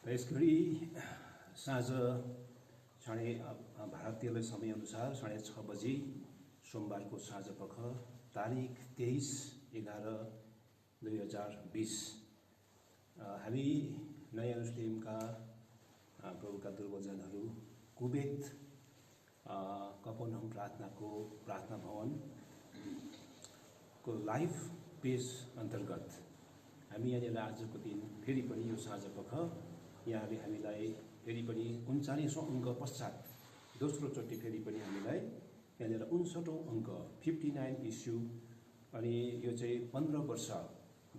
यसघडी साँझ भारतीय समयअनुसार 6:30 बजी सोमबारको साँझपख तारिख 23/11/2020 हामी नयाँ मुस्लिमका प्रभुका दुर्वलजनहरू कुवेत कफरनहुम प्रार्थना भवनको लाइभ पेज अन्तर्गत हामी यहाँनिर आजको दिन फेरि पनि यो साँझपख यहाँले हामीलाई फेरि पनि 39औं अङ्क पश्चात दोस्रोचोटि फेरि पनि हामीलाई यहाँनिर 59औं अङ्क 59 इस्यु अनि यो चाहिँ 15 वर्ष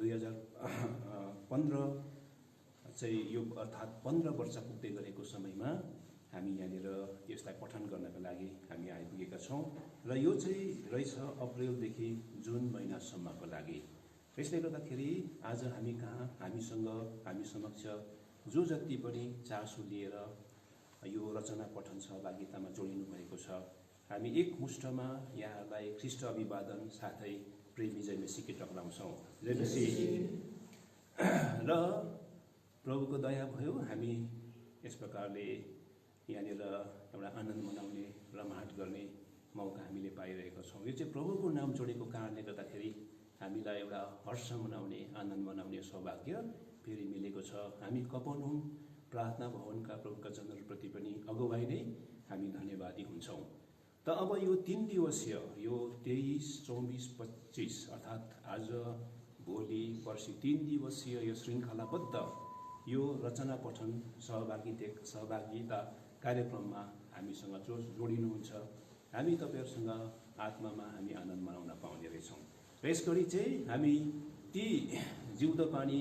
2015 चाहिँ यो अर्थात् 15 वर्ष पुग्दै गरेको समयमा हामी यहाँनिर यसलाई पठन गर्नका लागि हामी आइपुगेका छौँ र यो चाहिँ रहेछ अप्रिलदेखि जुन महिनासम्मको लागि। यसले गर्दाखेरि आज हामी कहाँ हामी समक्ष जो जति पनि चासो लिएर यो रचना पठन सहभागितामा जोडिनु भएको छ, हामी एकमुष्टमा यहाँलाई ख्रीष्ट अभिवादन साथै प्रेमी जय मसीहकी टक्राउँछौँ। जय मसीह। र प्रभुको दया भयो, हामी यस प्रकारले यहाँनिर एउटा आनन्द मनाउने रमाहट गर्ने मौका हामीले पाइरहेका छौँ। यो चाहिँ प्रभुको नाम जोडेको कारणले गर्दाखेरि हामीलाई एउटा हर्ष मनाउने आनन्द मनाउने सौभाग्य फेरि मिलेको छ। हामी कफरनहुम प्रार्थना भवनका प्रभुका जनहरूप्रति पनि अगुवाई नै हामी धन्यवादी हुन्छौँ। त अब यो 3 दिवसीय यो 23, 24, 25 अर्थात् आज भोलि पर्सि 3 दिवसीय यो श्रृङ्खलाबद्ध यो रचना पठन सहभागिता कार्यक्रममा हामीसँग जो जोडिनुहुन्छ, हामी तपाईहरुसँग आत्मामा हामी आनन्द मनाउन पाउने रहेछौँ। र यसगरी चाहिँ हामी ती जिउँदो पानी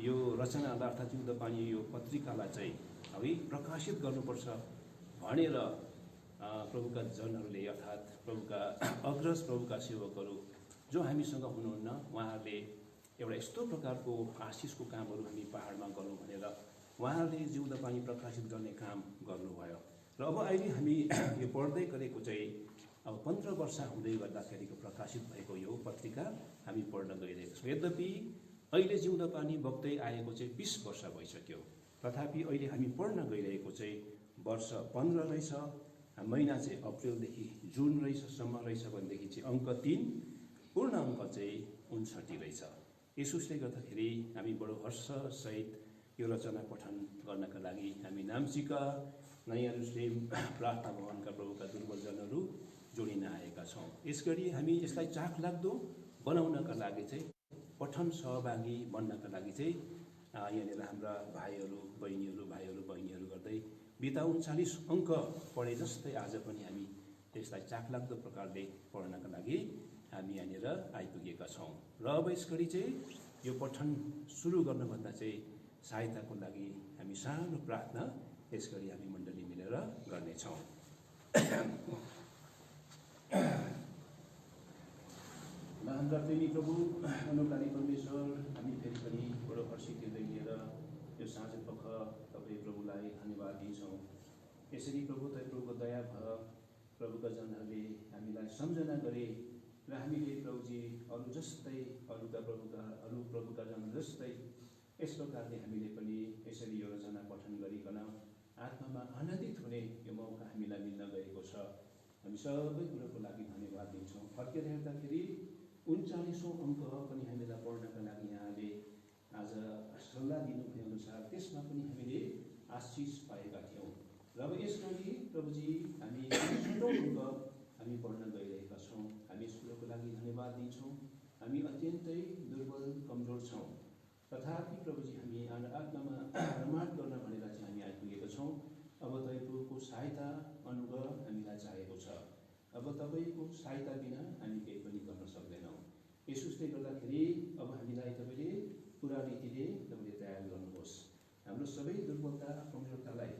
यो रचनालाई अर्थात् जिउँदो पानी यो पत्रिकालाई चाहिँ है प्रकाशित गर्नुपर्छ भनेर प्रभुका जनहरूले अर्थात् प्रभुका अग्रज प्रभुका सेवकहरू जो हामीसँग हुनुहुन्न, उहाँहरूले एउटा यस्तो प्रकारको आशिषको कामहरू हामी पहाडमा गरौँ भनेर उहाँहरूले जिउँदो पानी प्रकाशित गर्ने काम गर्नुभयो। र अब अहिले हामी यो पढ्दै गरेको चाहिँ अब 15 वर्ष हुँदै गर्दाखेरिको प्रकाशित भएको यो पत्रिका हामी पढ्न गइरहेको छौँ। यद्यपि अहिले जिउँदो पानी बग्दै आएको चाहिँ 20 वर्ष भइसक्यो, तथापि अहिले हामी पढ्न गइरहेको चाहिँ वर्ष 15 रहेछ, महिना चाहिँ अप्रिलदेखि जुन सम्म रहेछ भनेदेखि चाहिँ अङ्क 3 पूर्ण अङ्क चाहिँ 59 रहेछ। यसोस्ले गर्दाखेरि हामी बडो हर्षसहित यो रचना पठन गर्नका लागि हामी नाम्चीका नयाँ मुस्लिम प्रार्थना भवनका प्रभुका दुर्वलजनहरू जोडिन आएका छौँ। यसगरी हामी यसलाई चाखलाग्दो बनाउनका लागि चाहिँ पठन सहभागी बन्नका लागि चाहिँ यहाँनिर हाम्रा भाइहरू बहिनीहरू गर्दै बिता 39 अङ्क पढे जस्तै आज पनि हामी त्यसलाई चाखलाग्दो प्रकारले पढ्नका लागि हामी यहाँनिर आइपुगेका छौँ। र अब यसगरी चाहिँ यो पठन सुरु गर्नुभन्दा चाहिँ सहायताको लागि हामी सानो प्रार्थना यसगरी हामी मण्डली मिलेर गर्नेछौँ। हाम्रा प्रेमी प्रभु अनुग्रही परमेश्वर, हामी फेरि पनि बडो हर्षित हृदय लिएर यो साँझपख तपाईँ प्रभुलाई धन्यवाद दिन्छौँ। यसरी प्रभु प्रभुको दया भयो, प्रभुका जनहरूले हामीलाई सम्झना गरे र हामीले प्रभुजी अरू प्रभुका जन जस्तै यस प्रकारले हामीले पनि यसरी यो रचना पठन गरिकन आत्मामा आनन्दित हुने यो मौका हामीलाई मिल्न गएको छ। हामी सबै कुरोको लागि धन्यवाद दिन्छौँ। फर्केर हेर्दाखेरि 39औं अङ्क पनि हामीलाई पढ्नका लागि यहाँले आज सल्लाह दिनुभए अनुसार त्यसमा पनि हामीले आशिष पाएका थियौँ। र अब यसरी प्रभुजी हामी 69औं अङ्क हामी पढ्न गइरहेका छौँ। हामी यस कुरोको लागि धन्यवाद दिन्छौँ। हामी अत्यन्तै दुर्बल कमजोर छौँ, तथापि प्रभुजी हामी आत्मामा रमाहट गर्न भनेर चाहिँ हामी आइपुगेका छौँ। अब तपाईँको सहायता अनुग्रह हामीलाई चाहिएको छ। अब तपाईँको सहायता बिना हामी केही पनि गर्न सक्दैनौँ। यसोस्ले गर्दाखेरि अब हामीलाई तपाईँले पुरा रीतिले तपाईँले तयार गर्नुहोस्। हाम्रो सबै दुर्बलता कमजोरतालाई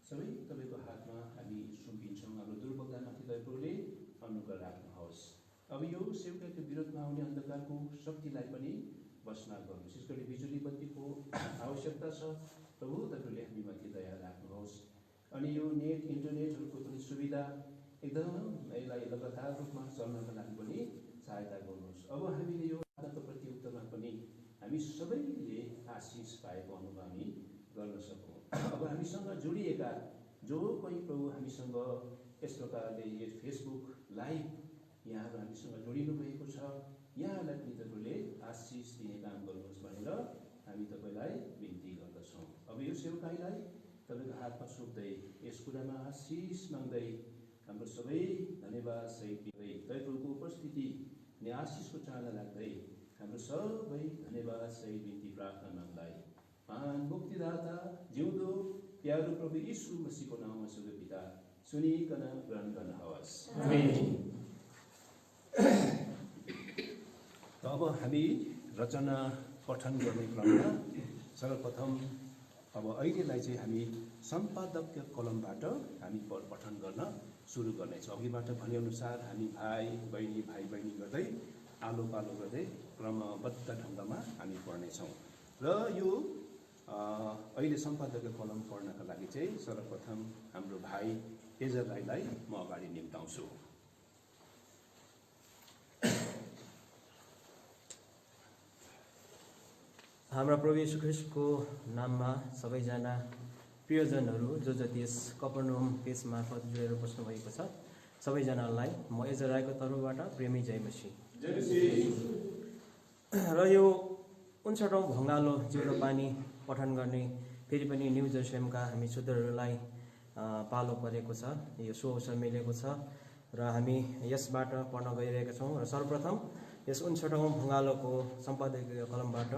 सबै तपाईँको हातमा हामी सुम्पिन्छौँ। हाम्रो दुर्बलतामाथि तपाईँले अनुग्रह राख्नुहोस्। अब यो सेवकाको विरोधमा आउने अन्धकारको शक्तिलाई पनि बसमा गर्नुहोस्। यसरी बिजुली बत्तीको आवश्यकता छ, प्रभु तपाईँले हामीमाथि दया राख्नुहोस्। अनि यो नेट इन्टरनेटहरूको पनि सुविधा एकदम यसलाई लगातार रूपमा चल्नका लागि पनि सहायता गर्नुहोस्। अब हामीले यो आत्माको प्रत्युत्तरमा पनि हामी सबैले आशिष पाएको अनुभव हामी गर्न सक्छौँ। हामीसँग जोडिएका जो कोही प्रभु हामीसँग यस प्रकारले यस फेसबुक लाइभ यहाँहरू हामीसँग जोडिनु भएको छ, यहाँहरूलाई पनि तपाईँले आशिष दिने काम गर्नुहोस् भनेर हामी तपाईँलाई बिन्ती गर्दछौँ। अब यो सेवकाईलाई तपाईँको हातमा सुक्दै यस कुरामा आशिष माग्दै हाम्रो सबै धन्यवाद सहित दिँदै तपाईँको उपस्थिति अनि आशिषको चाहना राख्दै हाम्रो सबै धन्यवाद सहित बिन्ती प्रार्थना माग्दै महान मुक्तिदाता जिउँदो प्यारो प्रभु यीशु मसीहको नाममा सुगो पिता सुनिकन ग्रहण गर्नुहोस्। अब हामी रचना पठन गर्ने क्रममा सर्वप्रथम अब अहिलेलाई चाहिँ हामी सम्पादकीय कलमबाट हामी पठन गर्न सुरु गर्नेछौँ। अघिबाट भनेअनुसार हामी भाइ बहिनी गर्दै आलो पालो गर्दै क्रमबद्ध ढङ्गमा हामी पढ्नेछौँ। र यो अहिले सम्पादकीय कलम पढ्नका लागि चाहिँ सर्वप्रथम हाम्रो भाइ एजर राईलाई म अगाडि निम्ताउँछु। हाम्रा प्रभु येशू ख्रीष्टको नाममा सबैजना प्रियजनहरू जो जति यस कफरनहुम पेज मार्फत जोडेर बस्नु भएको छ सबैजनालाई म एजर राईको तर्फबाट प्रेमी जय मसीह। र यो 59औं भङ्गालो जिउँदो पानी पठन गर्ने फेरि पनि न्यू जेरुसलेमका हामी शुद्धहरूलाई पालो परेको छ, यो अवसर मिलेको छ र हामी यसबाट पढ्न गइरहेका छौँ। र सर्वप्रथम यस 59औं भङ्गालोको सम्पादकीय कलमबाट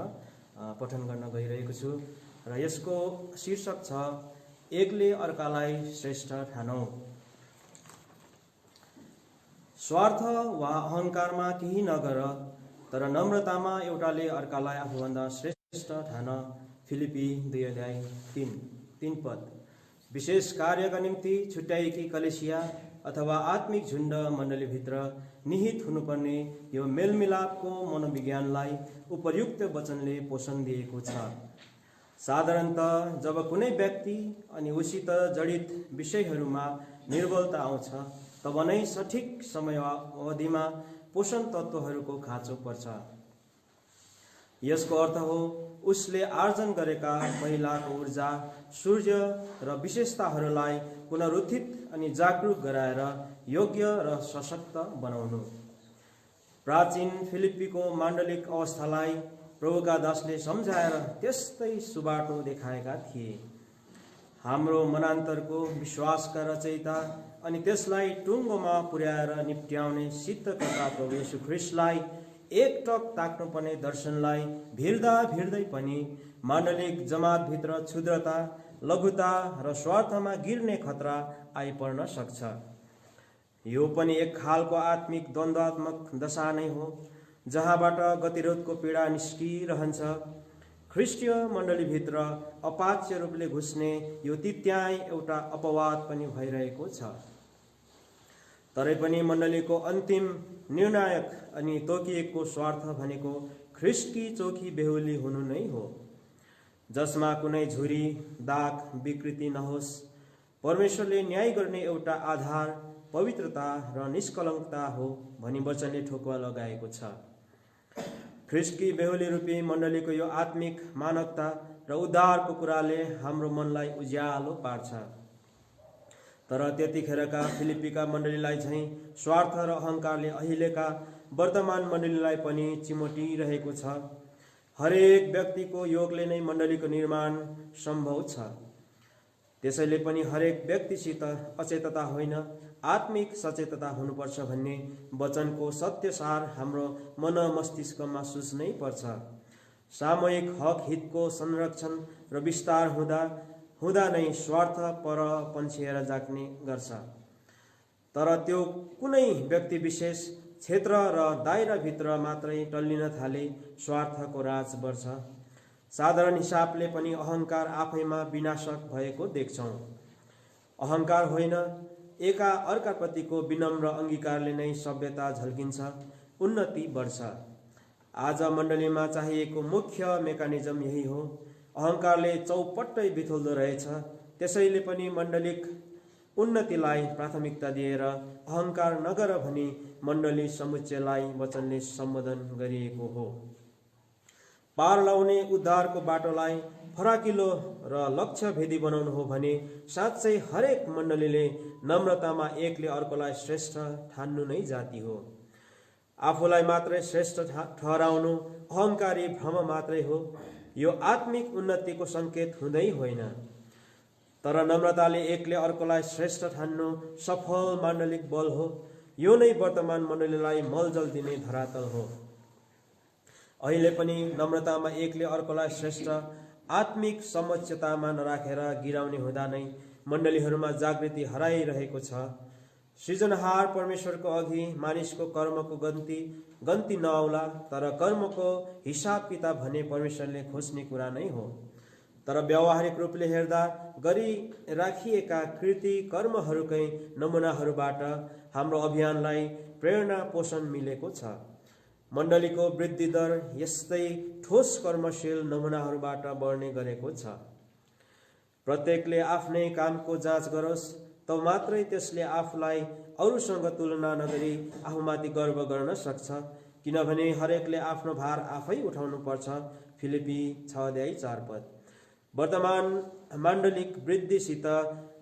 पठन गर्न गइरहेको छु र यसको शीर्षक छ एकले अर्कालाई श्रेष्ठ ठानौँ। स्वार्थ वा अहङ्कारमा केही नगर, तर नम्रतामा एउटाले अर्कालाई आफूभन्दा श्रेष्ठ ठान। फिलिपी 2:3 पद। विशेष कार्यका निम्ति छुट्याएकी कलेसिया अथवा आत्मिक झुण्ड मण्डलीभित्र निहित हुनुपर्ने यो मेलमिलापको मनोविज्ञानलाई उपर्युक्त वचनले पोषण दिएको छ। साधारणतः जब कुनै व्यक्ति अनि उसित जडित विषयहरूमा निर्बलता आउँछ तब नै सठिक समयावधिमा पोषण तत्त्वहरूको खाँचो पर्छ। यसको अर्थ हो उसले आर्जन गरेका पहिलाको ऊर्जा, सूर्य र विशेषताहरूलाई पुनरुत्थित अनि जागरूक गराएर योग्य र सशक्त बनाउनु। प्राचीन फिलिप्पीको माण्डलिक अवस्थालाई प्रभुका दासले सम्झाएर त्यस्तै सुबाटो देखाएका थिए। हाम्रो मनान्तरको विश्वासका रचयिता अनि त्यसलाई टुङ्गोमा पुर्याएर निप्ट्याउने सिद्धकर्ता प्रभु येशू ख्रीष्टलाई एकटक ताक्नुपर्ने दर्शनलाई भिर्दै पनि माण्डलिक जमातभित्र क्षुद्रता, लघुता र स्वार्थमा गिर्ने खतरा आइपर्न सक्छ। यो पनि एक खालको आत्मिक द्वन्द्वात्मक दशा नै हो जहाँबाट गतिरोधको पीडा निस्किरहन्छ। ख्रिस्टीय मण्डलीभित्र अपाच्य रूपले घुस्ने यो तित्याइ एउटा अपवाद पनि भइरहेको छ। तरै पनि मण्डलीको अन्तिम निर्णायक अनि तोकिएको स्वार्थ भनेको ख्रिस्टकी चोखी बेहुली हुनु नै हो, जसमा कुनै झुरी, दाग, विकृति नहोस्। परमेश्वरले न्याय गर्ने एउटा आधार पवित्रता र निष्कलङ्कता हो भनी वचनले ठोकुवा लगाएको छ। ख्रिस्टकी बेहुली रूपी मण्डलीको यो आत्मिक मानवता र उद्धारको कुराले हाम्रो मनलाई उज्यालो पार्छ। तर त्यतिखेरका फिलिप्पीका मण्डलीलाई झैँ स्वार्थ र अहङ्कारले अहिलेका वर्तमान मण्डलीलाई पनि चिमोटिरहेको छ। हरेक व्यक्तिको योगले नै मण्डलीको निर्माण सम्भव छ। त्यसैले पनि हरेक व्यक्तिसित अचेतता होइन, आत्मिक सचेतता हुनुपर्छ भन्ने वचनको सत्यसार हाम्रो मन मस्तिष्कमा सुझ्नै पर्छ। सामूहिक हक हितको संरक्षण र विस्तार हुँदा नै स्वार्थ पर पन्छिएर जाग्ने गर्छ। तर त्यो कुनै व्यक्ति विशेष, क्षेत्र र दायराभित्र मात्रै टल्लिन थाले स्वार्थको राज बढ्छ। साधारण हिसाबले पनि अहङ्कार आफैमा विनाशक भएको देख्छौँ। अहङ्कार होइन, एका अर्काप्रतिको विनम्र अङ्गीकारले नै सभ्यता झल्किन्छ, उन्नति बढ्छ। आज मण्डलीमा चाहिएको मुख्य मेकानिजम यही हो। अहङ्कारले चौपट्टै बिथोल्दो रहेछ। त्यसैले पनि मण्डलिक उन्नतिलाई प्राथमिकता दिएर अहङ्कार नगर भनी मण्डली समुच्चयलाई वचनले सम्बोधन गरिएको हो। पार लाउने उद्धारको बाटोलाई फराकिलो र लक्ष्यभेदी बनाउनु हो भने साँच्चै हरेक मण्डलीले नम्रतामा एकले अर्कोलाई श्रेष्ठ ठान्नु नै जाति हो। आफूलाई मात्रै श्रेष्ठ ठहराउनु अहङ्कारी भ्रम मात्रै हो। यो आत्मिक उन्नतिको सङ्केत हुँदै होइन। तर नम्रताले एकले अर्कोलाई श्रेष्ठ ठान्नु सफल माण्डलिक बल हो। यो नै वर्तमान मण्डलीलाई मलजल दिने धरातल हो। अहिले पनि नम्रतामा एकले अर्कोलाई श्रेष्ठ आत्मिक समोच्चतामा नराखेर गिराउने हुँदा नै मण्डलीहरूमा जागृति हराइरहेको छ। सृजनहार परमेश्वरको अघि मानिसको कर्मको गन्ती नआउला, तर कर्मको हिसाब किताब भने परमेश्वरले खोज्ने कुरा नै हो। तर व्यावहारिक रूपले हेर्दा गरी राखिएका कृति कर्महरूकै नमुनाहरूबाट हाम्रो अभियानलाई प्रेरणा पोषण मिलेको छ। मण्डलीको वृद्धि दर यस्तै ठोस कर्मशील नमुनाहरूबाट बढ्ने गरेको छ। प्रत्येकले आफ्नै कामको जाँच गरोस्, तब मात्रै त्यसले आफूलाई अरूसँग तुलना नगरी आफूमाथि गर्व गर्न सक्छ। किनभने हरेकले आफ्नो भार आफै उठाउनु पर्छ। फिलिपी 6:4। वर्तमान माण्डलिक वृद्धिसित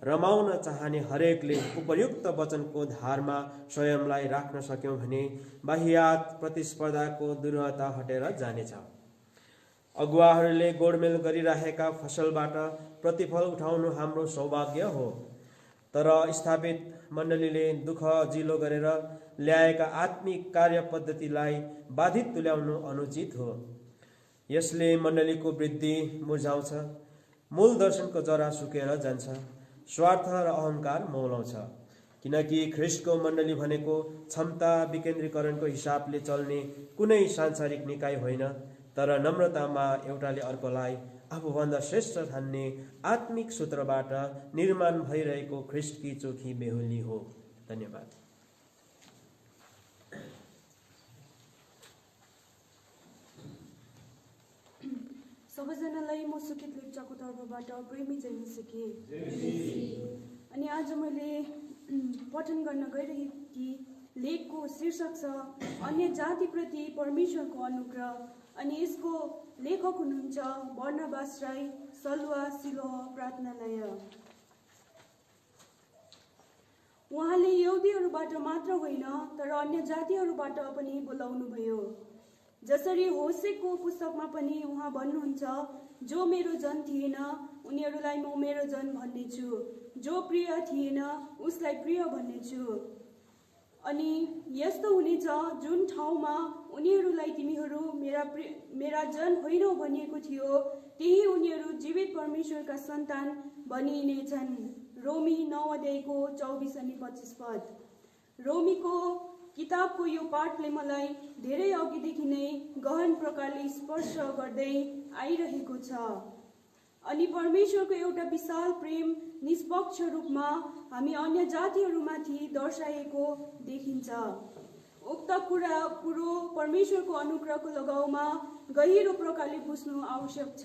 रमाउन चाहने हरेकले उपयुक्त वचनको धारमा स्वयंलाई राख्न सक्यौं भने बाह्यात प्रतिस्पर्धाको दुरूहता हटेर जानेछ। अगुवाहरूले गोडमेल गरिरहेका फसलबाट प्रतिफल उठाउनु हाम्रो सौभाग्य हो। तर स्थापित मण्डलीले दुःख जिलो गरेर ल्याएका आत्मिक कार्य पद्धतिलाई बाधित तुल्याउनु अनुचित हो। यसले मण्डलीको वृद्धि मुर्झाउँछ, मूल दर्शनको जरा सुकेर जान्छ, स्वार्थ र अहङ्कार मौलाउँछ। किनकि ख्रिस्टको मण्डली भनेको क्षमता विकेन्द्रीकरणको हिसाबले चल्ने कुनै सांसारिक निकाय होइन, तर नम्रतामा एउटाले अर्कोलाई आफूभन्दा श्रेष्ठ ठान्ने आत्मिक सूत्रबाट निर्माण भइरहेको ख्रिस्टकी चोखी बेहुली हो। धन्यवाद। सबैजनालाई म सुकित लेप्चाको तर्फबाट प्रेमी जय मसीह। अनि आज मैले पठन गर्न गइरहेकी लेखको शीर्षक छ अन्य जातिप्रति परमेश्वरको अनुग्रह। अनि यसको लेखक हुनुहुन्छ बर्नबास राई, सलुवा सिलोह प्रार्थनालय। उहाँले यहुदीहरूबाट मात्र होइन तर अन्य जातिहरूबाट पनि बोलाउनुभयो। जसरी होसेको पुस्तकमा पनि उहाँ भन्नुहुन्छ, जो मेरो जन थिएन उनीहरूलाई म मेरो जन भन्नेछु, जो प्रिय थिएन उसलाई प्रिय भन्नेछु। अनि यस्तो हुनेछ जुन ठाउँमा उनीहरूलाई तिमीहरू मेरा जन होइनौ भनिएको थियो, त्यही उनीहरू जीवित परमेश्वरका सन्तान बनिनेछन्। रोमी 9:24-25 पद। रोमीको किताबको यो पाठले मलाई धेरै अघिदेखि नै गहन प्रकारले स्पर्श गर्दै आइरहेको छ। अनि परमेश्वरको एउटा विशाल प्रेम निष्पक्ष रूपमा हामी अन्य जातिहरूमाथि दर्शाएको देखिन्छ। उक्त कुरो परमेश्वरको अनुग्रहको लगाउमा गहिरो प्रकारले बुझ्नु आवश्यक छ।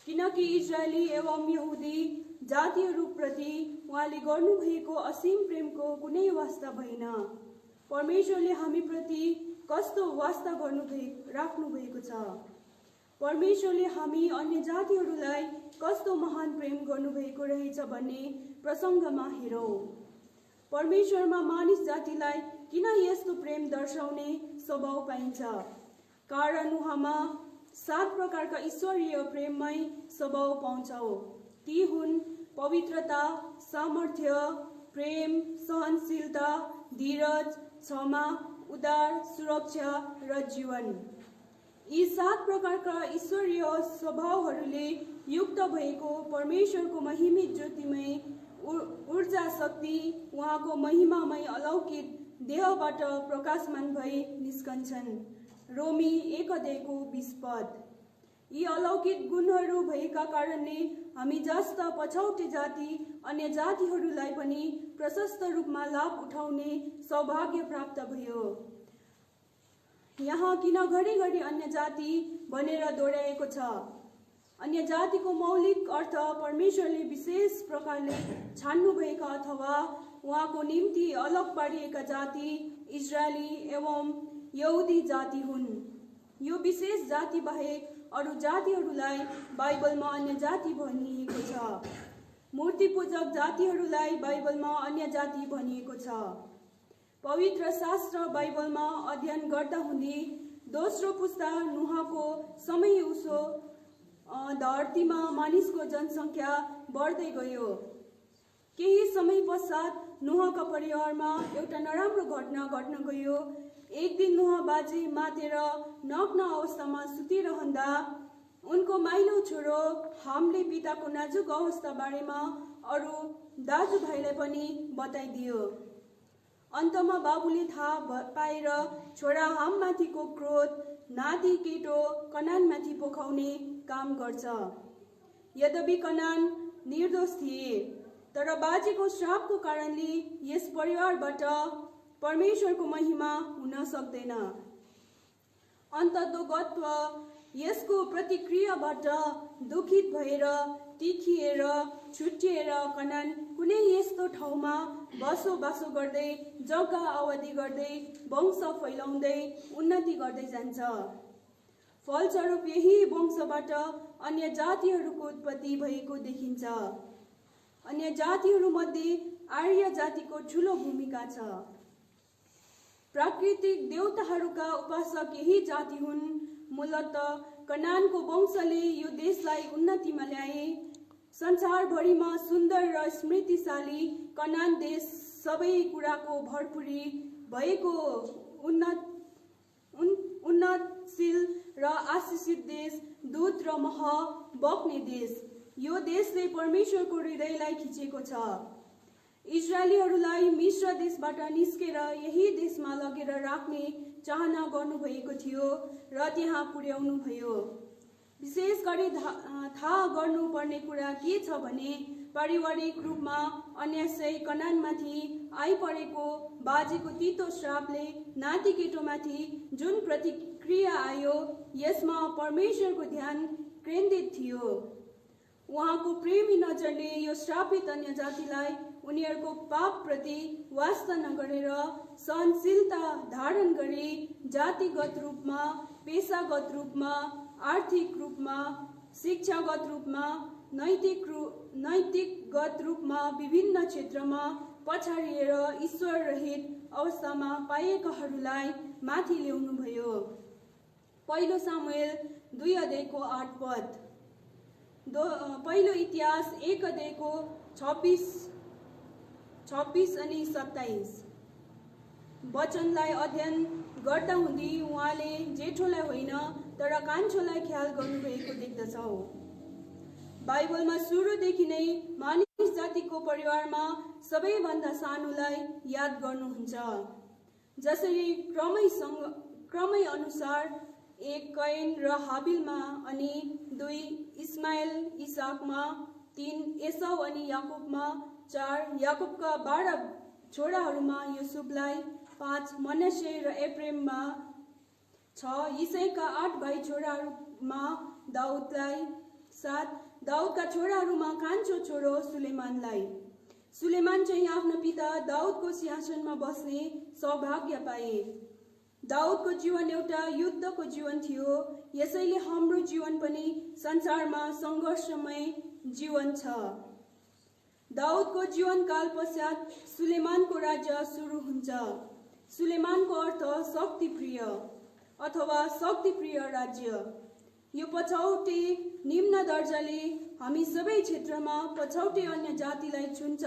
किनकि इजरायली एवं यहुदी जातिहरूप्रति उहाँले गर्नुभएको असीम प्रेमको कुनै वास्ता भएन। परमेश्वरले हामीप्रति कस्तो वास्ता राख्नु भएको छ, परमेश्वरले हामी अन्य जातिहरूलाई कस्तो महान प्रेम गर्नुभएको रहेछ भन्ने प्रसङ्गमा हेरौँ। परमेश्वरमा मानिस जातिलाई किन यस्तो प्रेम दर्शाउने स्वभाव पाइन्छ? कारण उहाँमा 7 प्रकारका ईश्वरीय प्रेममय स्वभाव पाउँछौँ। ती हुन् पवित्रता, सामर्थ्य, प्रेम, सहनशीलता, धीरज, क्षमा, उदार, सुरक्षा र जीवन। यी 7 प्रकारका ईश्वरीय स्वभावहरूले युक्त भएको परमेश्वरको महिमित ज्योतिमय ऊर्जा शक्ति उहाँको महिमामय अलौकिक देहबाट प्रकाशमान भई निस्कन्छन्। रोमी 1:20 पद। यी अलौकिक गुणहरू भएका कारणले हामी जस्ता पछौटे जाति अन्य जातिहरूलाई पनि प्रशस्त रूपमा लाभ उठाउने सौभाग्य प्राप्त भयो। यहाँ किन घरिघरि अन्य जाति भनेर दोहोऱ्याएको छ? अन्य जातिको मौलिक अर्थ परमेश्वरले विशेष प्रकारले छान्नुभएका अथवा उहाँको निम्ति अलग पारिएका जाति इजरायली एवं यहुदी जाति हुन्। यो विशेष जाति बाहेक अरू जातिहरूलाई बाइबलमा अन्य जाति भनिएको छ। मूर्ति पूजक जातिहरूलाई बाइबलमा अन्य जाति भनिएको छ। पवित्र शास्त्र बाइबलमा अध्ययन गर्दा हुँदै दोस्रो पुस्ता नुहको समय उसो धरतीमा मानिसको जनसङ्ख्या बढ्दै गयो। केही समय पश्चात नुहका परिवारमा एउटा नराम्रो घटना घट्न गयो। एक दिन नुह बाजे मातेर नग्न अवस्थामा सुतिरहँदा उनको माइलो छोरो हामले पिताको नाजुक अवस्था बारेमा अरू दाजुभाइलाई पनि बताइदियो। अन्तमा बाबुले थाहा पाएर छोरा हाममाथिको क्रोध नाति केटो कनानमाथि पोखाउने काम गर्छ। यद्यपि कनान निर्दोष थिए, तर बाजेको श्रापको कारणले यस परिवारबाट परमेश्वरको महिमा हुन सक्दैन। अन्ततोगत्व यसको प्रतिक्रियाबाट दुखित भएर तिखिएर छुट्टिएर कनान कुनै यस्तो ठाउँमा बसोबासो गर्दै जग्गा आबादी गर्दै वंश फैलाउँदै उन्नति गर्दै जान्छ। फलस्वरूप यही वंशबाट अन्य जातिहरूको उत्पत्ति भएको देखिन्छ। अन्य जातिहरूमध्ये आर्य जातिको ठुलो भूमिका छ। प्राकृतिक देवताहरूका उपासक यही जाति हुन्। मूलतः कनानको वंशले यो देशलाई उन्नतिमा ल्याए। संसारभरिमा सुन्दर र स्मृतिशाली कनान देश सबै कुराको भरपुरी भएको उन्नतशील र आशिषित देश, दूध र मह बग्ने देश। यो देशले परमेश्वरको हृदयलाई खिचेको छ। इजरायलीहरूलाई मिश्र देशबाट निस्केर यही देशमा लगेर राख्ने चाहना गर्नुभएको थियो र त्यहाँ पुर्याउनु भयो। विशेष गरी थाहा गर्नुपर्ने कुरा के छ भने पारिवारिक रूपमा अन्याय कनानमाथि आइपरेको बाजेको तितो श्रापले नाति केटोमाथि जुन प्रतिक्रिया आयो यसमा परमेश्वरको ध्यान केन्द्रित थियो। उहाँको प्रेमी नजरले यो श्रापित अन्य जातिलाई उनीहरूको पापप्रति वास्ता नगरेर सहनशीलता धारण गरी जातिगत रूपमा, पेशागत रूपमा, आर्थिक रूपमा, शिक्षागत रूपमा, नैतिकगत रूपमा विभिन्न क्षेत्रमा पछाडिएर ईश्वर रहित अवस्थामा पाएकाहरूलाई माथि ल्याउनुभयो। पहिलो सामुएल 2:8 पहिलो इतिहास 1:26 अनि 27 वचनलाई अध्ययन गर्दा हुँदै उहाँले जेठोलाई होइन तर कान्छोलाई ख्याल गर्नुभएको देख्दछौँ। बाइबलमा सुरुदेखि नै मानिस जातिको परिवारमा सबैभन्दा सानोलाई याद गर्नुहुन्छ। जसरी क्रमै अनुसार 1 कैन र हाबिलमा अनि 2 इस्माइल इसाकमा, 3 एसाउ अनि याकुबमा, 4 याकुबका 12 छोराहरूमा युसुफलाई, 5 मनश्शे र एफ्रेममा, 6 यिसैका 8 भाइ छोराहरूमा दाउदलाई, 7 दाउदका छोराहरूमा कान्छो छोरो सुलेमानलाई। सुलेमान चाहिँ आफ्नो पिता दाउदको सिंहासनमा बस्ने सौभाग्य पाए। दाउदको जीवन एउटा युद्धको जीवन थियो, यसैले हाम्रो जीवन पनि संसारमा सङ्घर्षमय जीवन छ। दाउदको जीवनकाल पश्चात सुलेमानको राज्य सुरु हुन्छ। सुलेमानको अर्थ शक्तिप्रिय अथवा शक्तिप्रिय राज्य। यो पछौटे निम्न दर्जाले हामी सबै क्षेत्रमा पछौटे अन्य जातिलाई छुन्छ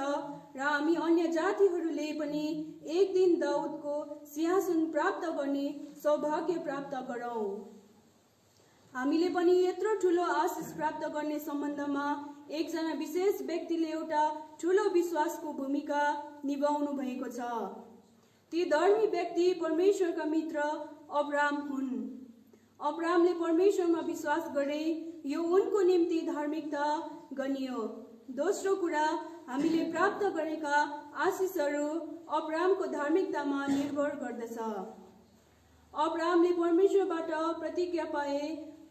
र हामी अन्य जातिहरूले पनि एक दिन दाउदको सिंहासन प्राप्त गर्ने सौभाग्य प्राप्त गरौँ। हामीले पनि यत्रो ठुलो आशिष प्राप्त गर्ने सम्बन्धमा एकजना विशेष व्यक्तिले एउटा ठुलो विश्वासको भूमिका निभाउनु भएको छ। ती धर्मी व्यक्ति परमेश्वरका मित्र अब्राम हुन्। अब्रामले परमेश्वरमा विश्वास गरे, यो उनको निम्ति धार्मिकता गनियो। दोस्रो कुरा, हामीले प्राप्त गरेका आशिषहरू अब्रामको धार्मिकतामा निर्भर गर्दछ। अब्रामले परमेश्वरबाट प्रतिज्ञा पाए,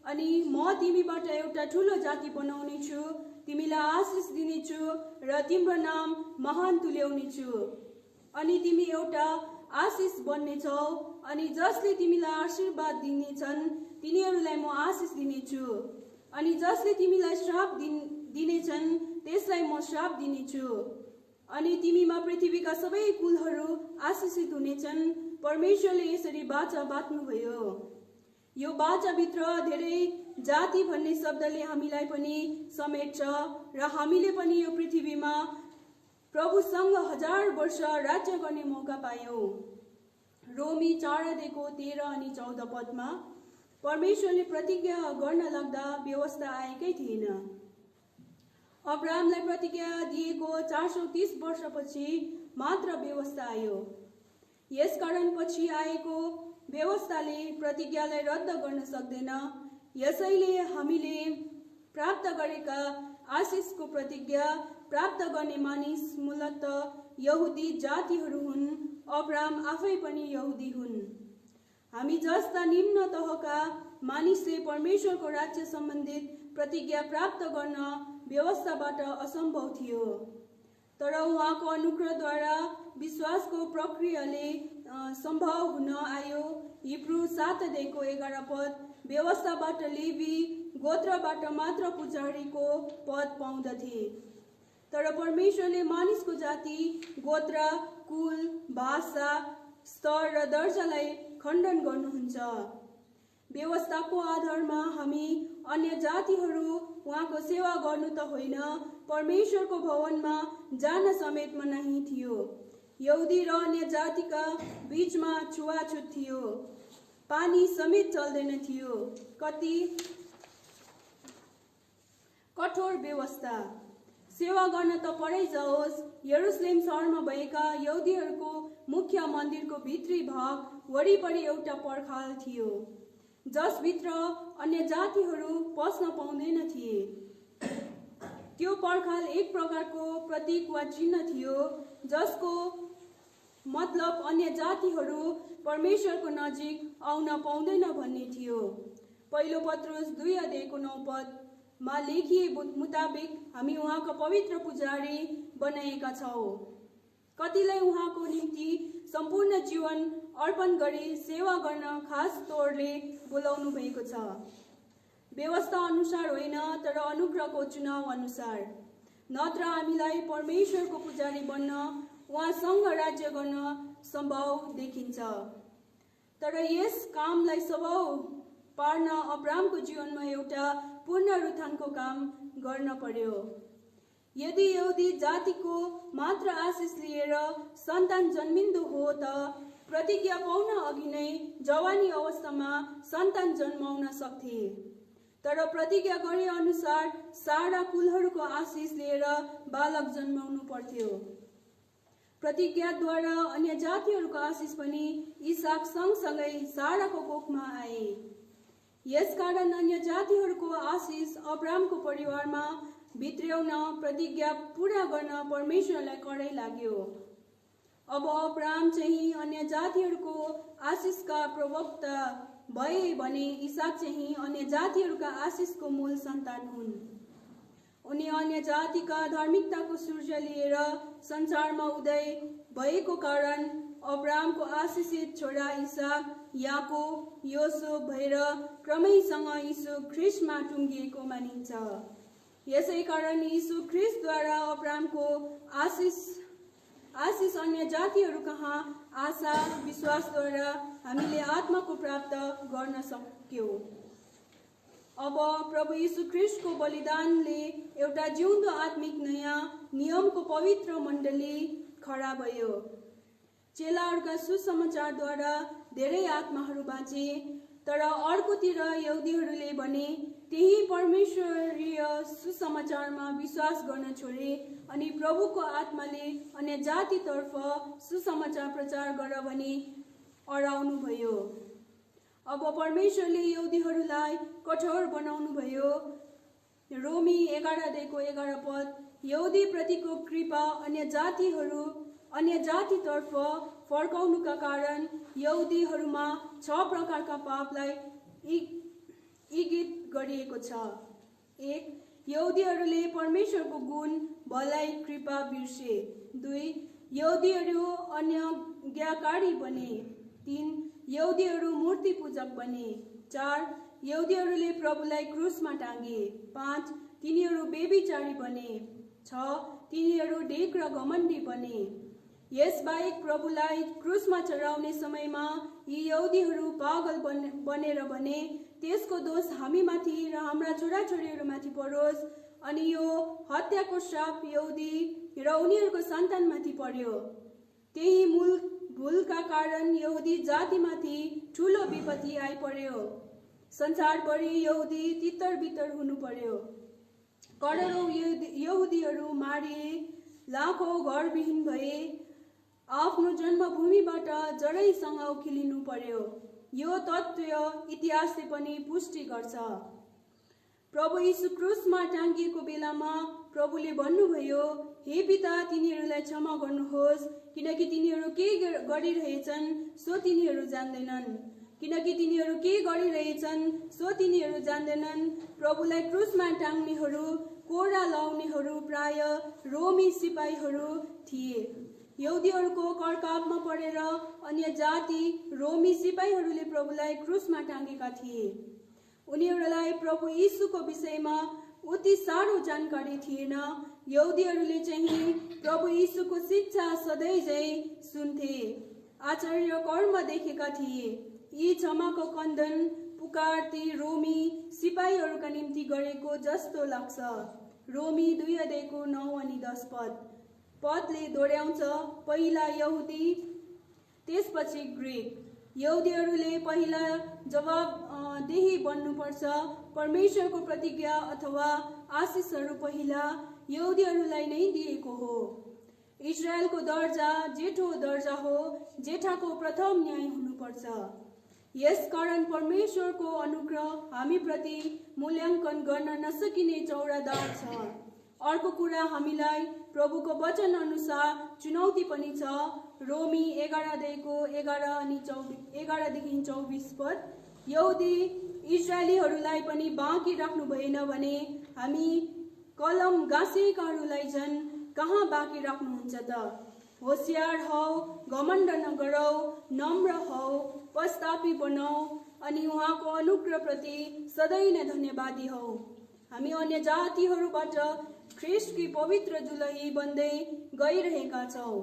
अनि म तिमीबाट एउटा ठुलो जाति बनाउने छु, तिमीलाई आशिष दिनेछु र तिम्रो नाम महान तुल्याउने छु, अनि तिमी एउटा आशिष बन्नेछौ अनि जसले तिमीलाई आशीर्वाद दिनेछन् तिनीहरूलाई म आशिष दिनेछु, अनि जसले तिमीलाई श्राप दिनेछन् त्यसलाई म श्राप दिनेछु, अनि तिमीमा पृथ्वीका सबै कुलहरू आशिषित हुनेछन्। परमेश्वरले यसरी वाचा बाँध्नुभयो। यो वाचाभित्र धेरै जाति भन्ने शब्दले हामीलाई पनि समेट्छ र हामीले पनि यो पृथ्वीमा प्रभुसँग 1000 वर्ष राज्य गर्ने मौका पायौं। रोमी 4:13 अनि 14 पदमा परमेश्वरले प्रतिज्ञा गर्न लाग्दा व्यवस्था आएकै थिएन। अब्राहमलाई प्रतिज्ञा दिएको 430 वर्षपछि मात्र व्यवस्था आयो। यसकारण पछि आएको व्यवस्थाले प्रतिज्ञालाई रद्द गर्न सक्दैन। यसैले हामीले प्राप्त गरेका आशिषको प्रतिज्ञा प्राप्त गर्ने मानिस मूलतः यहुदी जातिहरू हुन्। अब्राहम आफै पनि यहुदी हुन्। हामी जस्ता निम्न तहका मानिसले परमेश्वरको राज्य सम्बन्धित प्रतिज्ञा प्राप्त गर्न व्यवस्थाबाट असम्भव थियो, तर उहाँको अनुग्रहद्वारा विश्वासको प्रक्रियाले सम्भव हुन आयो। हिब्रू 7:11 पद व्यवस्थाबाट लेवी गोत्रबाट मात्र पुजारीको पद पाउँदथे, तर परमेश्वरले मानिसको जाति, गोत्र, कुल, भाषा, स्तर र दर्जालाई खण्डन गर्नुहुन्छ। व्यवस्थाको आधारमा हामी अन्य जातिहरू उहाँको सेवा गर्नु त होइन, परमेश्वरको भवनमा जान समेत मनाही थियो। यहुदी र अन्य जातिका बीचमा छुवाछुत थियो, पानी समेत चल्दैन थियो। कति कठोर व्यवस्था! सेवा गर्न त परै जाओस्। यरुशलेम सहरमा भएका यहुदीहरूको मुख्य मन्दिरको भित्री भाग वरिपरि एउटा पर्खाल थियो, जसभित्र अन्य जातिहरू पस्न पाउँदैन थिए। त्यो पर्खाल एक प्रकारको प्रतीक वा चिन्ह थियो, जसको मतलब अन्य जातिहरू परमेश्वरको नजिक आउन पाउँदैन भन्ने थियो। पहिलो पत्रुस 2:9 पदमा लेखिए मुताबिक हामी उहाँका पवित्र पुजारी बनाएका छौं। कतिलाई उहाँको निम्ति सम्पूर्ण जीवन अर्पण गरी सेवा गर्न खास तौरले बोलाउनु भएको छ। व्यवस्था अनुसार होइन, तर अनुग्रहको चुनाव अनुसार। नत्र हामीलाई परमेश्वरको पुजारी बन्न, उहाँसँग राज्य गर्न सम्भव देखिन्छ। तर यस कामलाई सम्भव पार्न अब्राहमको जीवनमा एउटा पुनरुत्थानको काम गर्न पर्यो। यदि यहुदी जातिको मात्र आशिष लिएर सन्तान जन्मिँदो हो त प्रतिज्ञा पाउन अघि नै जवानी अवस्थामा सन्तान जन्माउन सक्थे, तर प्रतिज्ञा गरे अनुसार सारा कुलहरूको आशिष लिएर बालक जन्माउनु पर्थ्यो। प्रतिज्ञाद्वारा अन्य जातिहरूको आशिष पनि इसाक सँगसँगै साराको कोखमा आए। यसकारण अन्य जातिहरूको आशिष अब्राहमको परिवारमा भित्र्याउन प्रतिज्ञा पूरा गर्न परमेश्वरलाई करै लाग्यो। अब अब्राहम चाहिँ अन्य जातिहरूको आशिषका प्रवक्ता भए भने इसाक चाहिँ अन्य जातिहरूका आशिषको मूल सन्तान हुन्। उनी अन्य जातिका धार्मिकताको सूर्य लिएर संसारमा उदय भएको कारण अब्राहमको आशिषित छोरा इसाक, याकोब, योसेफ भएर क्रमैसँग यीशु ख्रीष्टमा टुङ्गिएको मानिन्छ। यसै कारण यीशु ख्रीष्टद्वारा अब्राहमको आशिष अन्य जातिहरू कहाँ आशा विश्वासद्वारा हामीले आत्माको प्राप्त गर्न सक्यौं। अब प्रभु यीशु ख्रीष्टको बलिदानले एउटा जिउँदो आत्मिक नयाँ नियमको पवित्र मण्डली खडा भयो। चेलाहरूका सुसमाचारद्वारा धेरै आत्माहरू बाँचे, तर अर्कोतिर यहुदीहरूले भने त्यही परमेश्वरीय सुसमाचारमा विश्वास गर्न छोडे अनि प्रभुको आत्माले अन्य जातितर्फ सुसमाचार प्रचार गर भनी अराउनु भयो। अब परमेश्वरले यहुदीहरूलाई कठोर बनाउनु भयो। रोमी 11:11 पद यहुदी प्रतिको कृपा अन्य जातितर्फ फर्काउनुका कारण यहुदीहरूमा 6 प्रकारका पापलाई इंगित गरिएको छ। 1. यहुदीहरूले परमेश्वरको गुण, भलाइ, कृपा बिर्से। 2. यहुदीहरू अन्य ज्ञाकारी बने। 3. यहुदीहरू मूर्ति पूजक बने। 4. यहुदीहरूले प्रभुलाई क्रुसमा टाँगे। 5. तिनीहरू बेबिचारी बने। 6. तिनीहरू ढेक र घमण्डी बने। यसबाहेक प्रभुलाई क्रुसमा चढाउने समयमा यी यहुदीहरू पागल बनेर भने त्यसको दोष हामीमाथि र हाम्रा छोराछोरीहरूमाथि परोस् अनि यो हत्याको श्राप यहुदी र उनीहरूको सन्तानमाथि पर्यो। त्यही मूल भूलका कारण यहुदी जातिमाथि ठूलो विपत्ति आइपर्यो। संसारभरि यहुदी तितर बितर हुनु पर्यो। करोडौं यहुदीहरू मारिए, लाखौं घरविहीन भए, आफ्नो जन्मभूमिबाट जडैसँग उखिलिनु पर्यो। यो तथ्य इतिहासले पनि पुष्टि गर्छ। प्रभु यीशु क्रुसमा टाँगिएको बेलामा प्रभुले भन्नुभयो, हे पिता, तिनीहरूलाई क्षमा गर्नुहोस्, किनकि तिनीहरू के गरिरहेछन् सो तिनीहरू जान्दैनन्। किनकि तिनीहरू के गरिरहेछन् सो तिनीहरू जान्दैनन्। प्रभुलाई क्रुसमा टाँग्नेहरू, कोरा लाउनेहरू प्राय रोमी सिपाहीहरू थिए। यहुदीहरूको करकापमा परेर अन्य जाति रोमी सिपाहीहरूले प्रभुलाई क्रुसमा टाँगेका थिए। उनीहरूलाई प्रभु यीशुको विषयमा उति साह्रो जानकारी थिएन। यहुदीहरूले चाहिँ प्रभु यीशुको शिक्षा सधैँझै सुन्थे, आचार्य कर्म देखेका थिए। यी क्षमाको कन्दन पुकार ती रोमी सिपाहीहरूका निम्ति गरेको जस्तो लाग्छ। रोमी 2:9-10 पदले दोहोऱ्याउँछ, पहिला यहुदी त्यसपछि ग्रीक। यहुदीहरूले पहिला जवाबदेही बन्नुपर्छ। परमेश्वरको प्रतिज्ञा अथवा आशिषहरू पहिला यहुदीहरूलाई नै दिएको हो। इजरायलको दर्जा जेठो दर्जा हो, जेठाको प्रथम न्याय हुनुपर्छ। यसकारण परमेश्वरको अनुग्रह हामीप्रति मूल्याङ्कन गर्न नसकिने चौडादार छ। अर्को कुरा, हामीलाई प्रभुको वचन अनुसार चुनौती पनि छ। रोमी 11:11 अनि 11-24 पद, यहुदी इजरायलीहरूलाई पनि बाँकी राख्नु भएन भने हामी कलम गाँसेकाहरूलाई झन् कहाँ बाँकी राख्नुहुन्छ त। होशियार हौ, घमण्ड नगरौ, नम्र हौ, पश्चातापी बनाऊ अनि उहाँको अनुग्रहप्रति सधैँ नै धन्यवादी हौ। हामी अन्य जातिहरूबाट ख्रीष्टकी पवित्र दुलही बन्दै गइरहेका छौँ।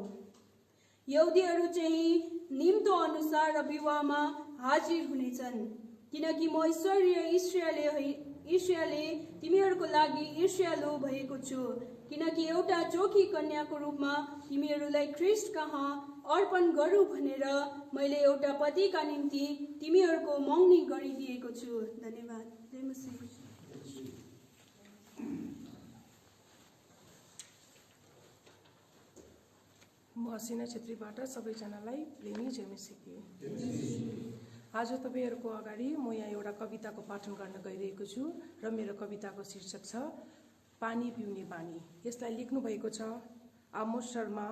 यहुदीहरू चाहिँ निम्तो अनुसार विवाहमा हाजिर हुनेछन्, किनकि म ईर्ष्याले तिमीहरूको लागि ईर्ष्यालु भएको छु, किनकि एउटा चोखी कन्याको रूपमा तिमीहरूलाई ख्रीष्ट कहाँ अर्पण गरौँ भनेर मैले एउटा पतिका निम्ति तिमीहरूको मगनी गरिदिएको छु। धन्यवाद। जय मसीह। म असिना छेत्रीबाट सबैजनालाई प्रेमी जय मसीह। आज तपाईँहरूको अगाडि म यहाँ एउटा कविताको पाठन गर्न गइरहेको छु र मेरो कविताको शीर्षक छ पानी पिउने बानी। यसलाई लेख्नु भएको छ आमोस शर्मा,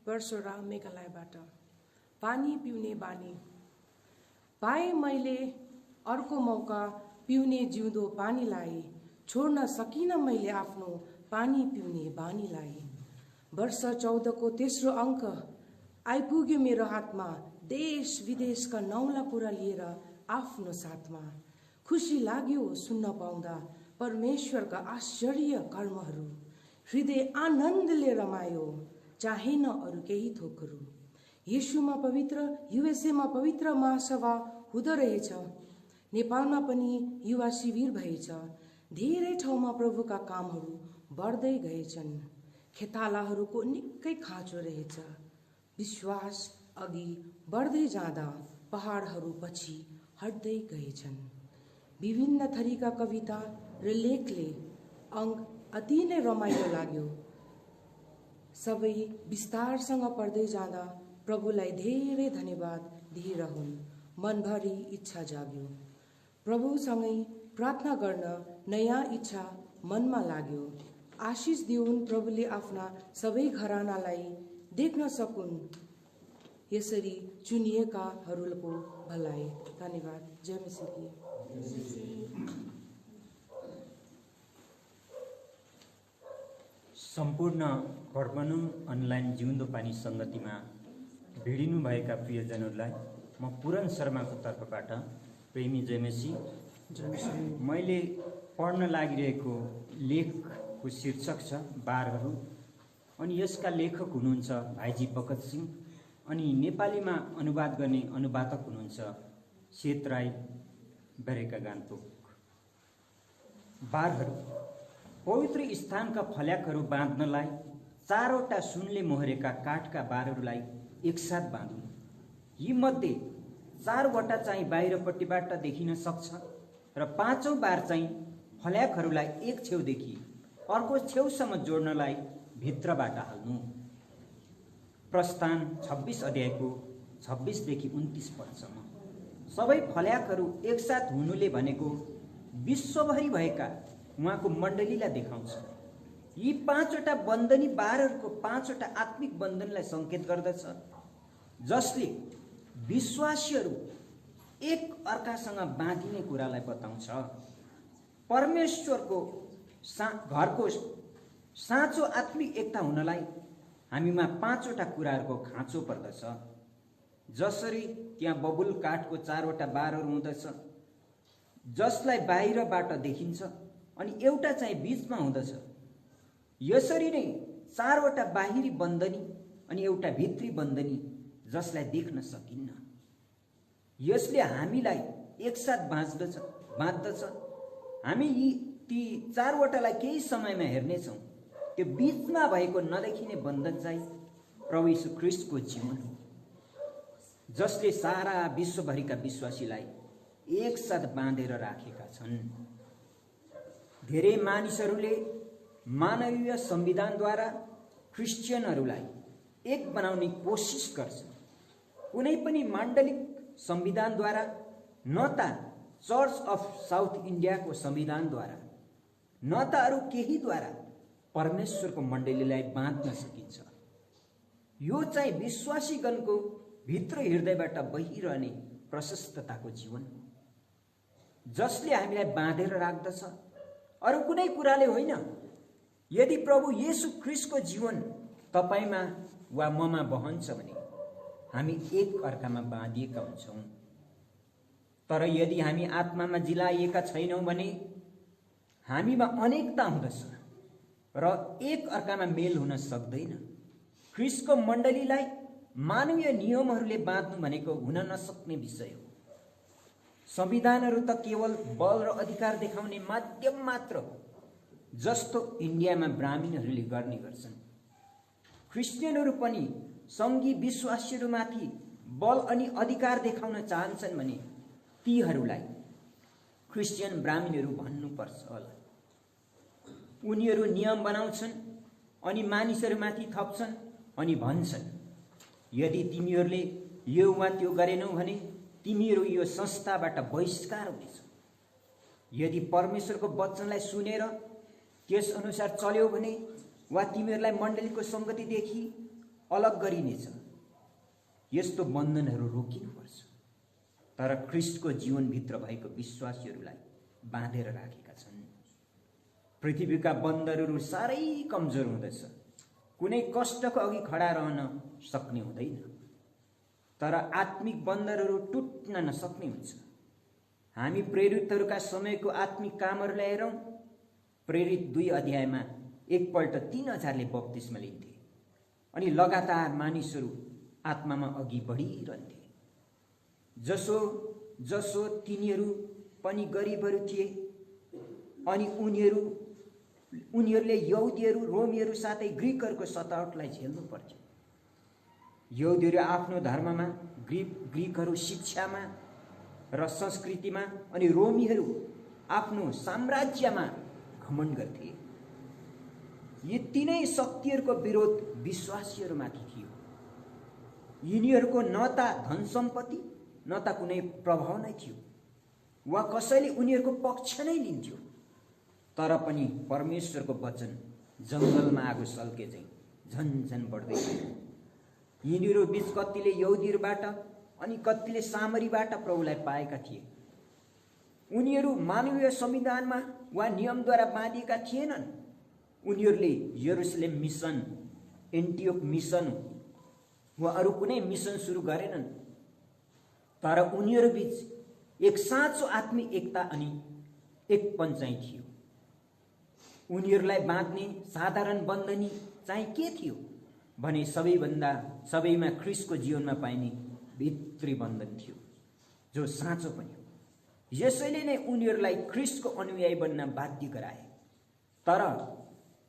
बर्सोरा, मेघालयबाट। पानी पिउने बानी। पाएँ मैले अर्को मौका पिउने जिउँदो पानीलाई, छोड्न सकिनँ मैले आफ्नो पानी पिउने बानीलाई। वर्ष 14 को तेस्रो अङ्क आइपुग्यो मेरो हातमा, देश विदेशका नौला कुरा लिएर आफ्नो साथमा। खुसी लाग्यो सुन्न पाउँदा परमेश्वरका आश्चर्य कर्महरू, हृदय आनन्दले रमायो, चाहेन अरू केही थोकहरू। येशूमा पवित्र, युएसएमा पवित्र महासभा हुँदो रहेछ, नेपालमा पनि युवा शिविर भएछ। धेरै ठाउँमा प्रभुका कामहरू बढ्दै गएछन्, खेतालाहरूको निकै खाँचो रहेछ। विश्वास अघि बढ्दै जाँदा पहाडहरू पछि हट्दै गएछन्। विभिन्न थरीका कविता र लेखले अङ्क अति नै रमाइलो लाग्यो। सबै विस्तारसँग पढ्दै जाँदा प्रभुलाई धेरै धन्यवाद दिइरहन् मनभरि इच्छा जाग्यो। प्रभुसँगै प्रार्थना गर्न नयाँ इच्छा मनमा लाग्यो। आशिष दिउन् प्रभुले आफ्ना सबै घरानालाई देख्न सकुन्, यसरी चुनिएकाहरूको भलाई। धन्यवाद। जय मसीह। सम्पूर्ण कर्मनु अनलाइन जिउँदो पानी सङ्गतिमा भिडिनु भएका प्रियजनहरूलाई म पुरन शर्माको तर्फबाट प्रेमी जयमेसी मैले पढ्न लागिरहेको लेखको शीर्षक छ बारहरू अनि यसका लेखक हुनुहुन्छ भाइजी भगत सिंह अनि नेपालीमा अनुवाद गर्ने अनुवादक हुनुहुन्छ सेत राई बेरेका गान्तोक। बारहरू पवित्र स्थानका फल्याकहरू बाँध्नलाई 4वटा सुनले मोहरेका काठका बारहरूलाई एकसाथ बाँधुन्। यी मध्ये 4वटा चाहिँ बाहिरपट्टिबाट देखिन सक्छ र 5औं बार चाहिँ फल्याकहरूलाई एक छेउदेखि अर्को छेउसम्म जोड्नलाई भित्रबाट हाल्नु। प्रस्थान 26 अध्यायको 26 देखि 29 पदसम्म। सबै फल्याकहरू एकसाथ हुनुले भनेको विश्वभरि भएका उहाँको मण्डलीलाई देखाउँछ। यी 5वटा बन्धनी बारहरूको 5वटा आत्मिक बन्धनलाई सङ्केत गर्दछ जसले विश्वासीहरू एक अर्कासँग बाँधिने कुरालाई बताउँछ। परमेश्वरको घरको साँचो आत्मिक एकता हुनलाई हामीमा 5वटा कुराहरूको खाँचो पर्दछ। जसरी त्यहाँ बबुल काठको 4वटा बारहरू हुँदछ जसलाई बाहिरबाट देखिन्छ अनि एउटा चाहिँ बीचमा हुँदछ, यसरी नै 4वटा बाहिरी बन्धनी अनि एउटा भित्री बन्धनी जसलाई देख्न सकिन्न। यसले हामीलाई एकसाथ बाँध्दछ। हामी ती 4वटालाई केही समयमा हेर्नेछौँ। त्यो बीचमा भएको नदेखिने बन्धन चाहिँ प्रभु यीशु ख्रीष्टको जीवन हो जसले सारा विश्वभरिका विश्वासीलाई एकसाथ बाँधेर राखेका छन्। धेरै मानिसहरूले मानवीय संविधानद्वारा क्रिस्चियनहरूलाई एक बनाउने कोसिस गर्छन्। कुनै पनि माण्डलिक संविधानद्वारा न त चर्च अफ साउथ इन्डियाको संविधानद्वारा न त अरू केहीद्वारा परमेश्वरको मण्डलीलाई बाँध्न सकिन्छ। यो चाहिँ विश्वासीगणको भित्र हृदयबाट बहिरहने प्रशस्तताको जीवन हो जसले हामीलाई बाँधेर राख्दछ, अरू कुनै कुराले होइन। यदि प्रभु येशू ख्रीष्टको जीवन तपाईमा वा ममा बहन्छ भने हामी एक अर्कामा बाँधिएका हुन्छौँ। तर यदि हामी आत्मामा जिलाइएका छैनौँ भने हामीमा अनेकता हुँदछ र एक अर्कामा मेल हुन सक्दैन। ख्रीष्टको मण्डलीलाई मानवीय नियमहरूले बाँध्नु भनेको हुन नसक्ने विषय हो। संविधानहरू त केवल बल र अधिकार देखाउने माध्यम मात्र हो, जस्तो इन्डियामा ब्राह्मणहरूले गर्ने गर्छन्। क्रिस्चियनहरू पनि सङ्घी विश्वासीहरूमाथि बल अनि अधिकार देखाउन चाहन्छन् भने तीहरूलाई क्रिस्चियन ब्राह्मणहरू भन्नुपर्छ होला। उनीहरू नियम बनाउँछन् अनि मानिसहरूमाथि थप्छन् अनि भन्छन्, यदि तिमीहरूले यो वा त्यो गरेनौ भने तिमीहरू यो संस्थाबाट बहिष्कार हुनेछ। यदि परमेश्वरको वचनलाई सुनेर त्यस अनुसार चल्यौ भने वा तिमीहरूलाई मण्डलीको सङ्गतिदेखि अलग गरिनेछ। यस्तो बन्धनहरू रोकिनुपर्छ। तर ख्रीष्टको जीवनभित्र भएको विश्वासीहरूलाई बाँधेर राखेका छन्। पृथ्वीका बन्दरहरू साह्रै कमजोर हुँदछ, कुनै कष्टको अघि खडा रहन सक्ने हुँदैन। तर आत्मिक बन्दरहरू टुट्न नसक्ने हुन्छ। हामी प्रेरितहरूका समयको आत्मिक कामहरूलाई हेरौँ। प्रेरित 2 अध्यायमा एकपल्ट 3000ले बप्तिस्मा लिन्थे अनि लगातार मानिसहरू आत्मामा अघि बढिरहन्थे। जसो जसो तिनीहरू पनि गरिबहरू थिए अनि उनीहरूले यहुदीहरू, रोमीहरू साथै ग्रिकहरूको सतावटलाई झेल्नु पर्थ्यो। यहुदीहरू आफ्नो धर्ममा, ग्रिकहरू शिक्षामा र संस्कृतिमा अनि रोमीहरू आफ्नो साम्राज्यमा घमण्ड गर्थे। यी तीनै शक्तिहरूको विरोध विश्वासीहरूमाथि थियो। यिनीहरूको न त धन सम्पत्ति न त कुनै प्रभाव नै थियो वा कसैले उनीहरूको पक्ष नै लिन्थ्यो। तर पनि परमेश्वरको वचन जङ्गलमा आगो सल्के चाहिँ झन्झन बढ्दै गयो। यिनीहरू बीच कतिले यहुदीहरूबाट अनि कतिले सामरीबाट प्रभुलाई पाएका थिए। उनीहरू मानवीय संविधानमा वा नियमद्वारा बाँधिएका थिएनन्। उनीहरूले यरुसलेम मिसन, एन्टियोक मिसन वा अरू कुनै मिसन सुरु गरेनन्। तर उनीहरू बीच एक साँचो आत्मिक एकता अनि एकपन चाहिँ थियो। उनीहरूलाई बाँध्ने साधारण बन्धनी चाहिँ के थियो भने सबैमा ख्रीष्टको जीवनमा पाइने भित्री बन्धन थियो, जो साँचो पनि हो। यसैले नै उनीहरूलाई ख्रीष्टको अनुयायी बन्न बाध्य गराए। तर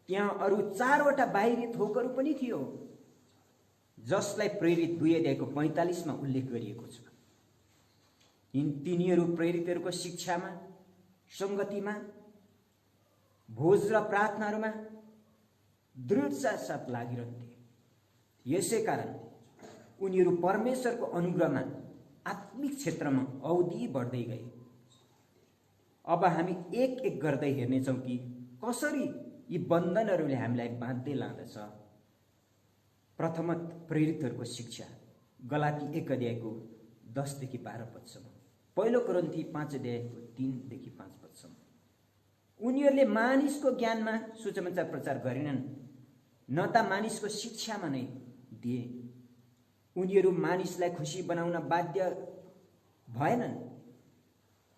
त्यहाँ अरू 4वटा बाहिरी थोकहरू पनि थियो, जसलाई प्रेरित 2 अध्यायको 45 मा उल्लेख गरिएको छ। तिनीहरू प्रेरितहरूको शिक्षामा, संगतिमा, भोज र प्रार्थनाहरूमा दृढताका साथ लागिरहन्थे। यसै कारण उनीहरू परमेश्वरको अनुग्रहमा आत्मिक क्षेत्रमा अवधि बढ्दै गए। अब हामी एक एक गर्दै हेर्नेछौँ कि कसरी यी बन्धनहरूले हामीलाई बाँध्दै लाँदछ। प्रथमत प्रेरितहरूको शिक्षा, गलाती 1 अध्यायको 10 देखि 12 पदसम्म, पहिलो कोरिन्थी 5 अध्यायको 3 देखि 5 पदसम्म। उनीहरूले मानिसको ज्ञानमा सुसमाचार प्रचार गरेनन्, न त मानिसको शिक्षामा नै दिए। उनीहरू मानिसलाई खुसी बनाउन बाध्य भएनन्,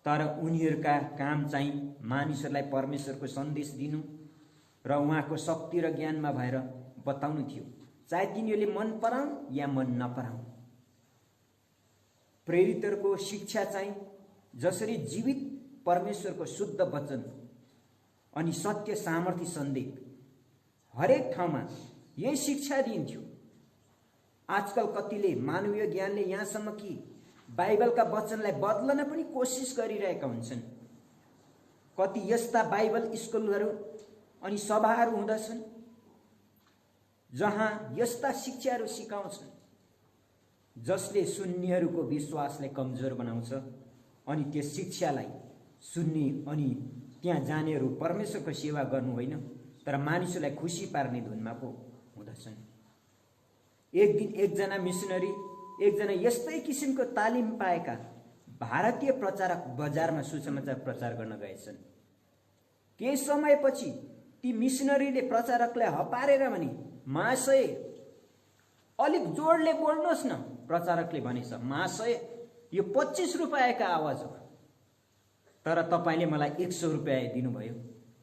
तर उनीहरूका काम चाहिँ मानिसहरूलाई परमेश्वरको सन्देश दिनु र उहाँको शक्ति र ज्ञानमा भएर बताउनु थियो, चाहे तिनीहरूले मन पराउन् या मन नपराउन्। प्रेरितहरूको शिक्षा चाहिँ जसरी जीवित परमेश्वरको शुद्ध वचन अनि सत्य सामर्थ्य सन्देश हरेक ठाउँमा यही शिक्षा दिइन्थ्यो। आजकल कतिले मानवीय ज्ञानले यहाँसम्म कि बाइबलका वचनलाई बदल्न पनि कोसिस गरिरहेका हुन्छन्। कति यस्ता बाइबल स्कुलहरू अनि सभाहरू हुँदछन् जहाँ यस्ता शिक्षाहरू सिकाउँछन् जसले सुन्नेहरूको विश्वासलाई कमजोर बनाउँछ अनि त्यस शिक्षालाई सुन्ने अनि त्यहाँ जानेहरू परमेश्वरको सेवा गर्नु होइन तर मानिसहरूलाई खुसी पार्ने धुनमा पो हुँदछन्। एक दिन एकजना मिसनरी एकजना यस्तै किसिमको तालिम पाएका भारतीय प्रचारक बजारमा सुसमाचार प्रचार गर्न गएछन्। केही समयपछि ती मिसनरीले प्रचारकलाई हपारेर भने, महाशय अलिक जोडले बोल्नुहोस् न। प्रचारकले भनेछ, महाशय यो 25 रुपैयाँका आवाज हो, तर तपाईँले मलाई 100 रुपैयाँ दिनुभयो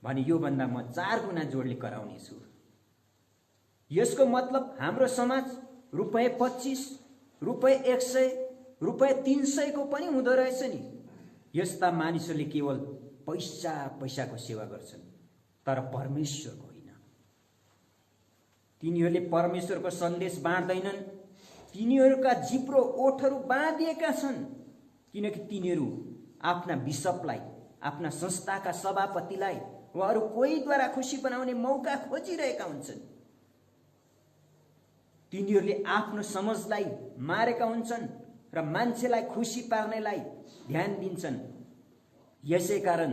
भने योभन्दा म 4 गुणा जोडले कराउनेछु। यसको मतलब हाम्रो समाज ₹25, ₹100, ₹300 को पनि हुँदो रहेछ नि। यस्ता मानिसहरूले केवल पैसाको सेवा गर्छन् तर परमेश्वरको होइन। तिनीहरूले परमेश्वरको सन्देश बाँड्दैनन्। तिनीहरूका जिब्रो ओठहरू बाँधिएका छन् किनकि तिनीहरू आफ्ना बिशपलाई, आफ्ना संस्थाका सभापतिलाई वा अरू कोहीद्वारा खुसी बनाउने मौका खोजिरहेका हुन्छन्। तिनीहरूले आफ्नो समझलाई मारेका हुन्छन् र मान्छेलाई खुसी पार्नेलाई ध्यान दिन्छन्। यसै कारण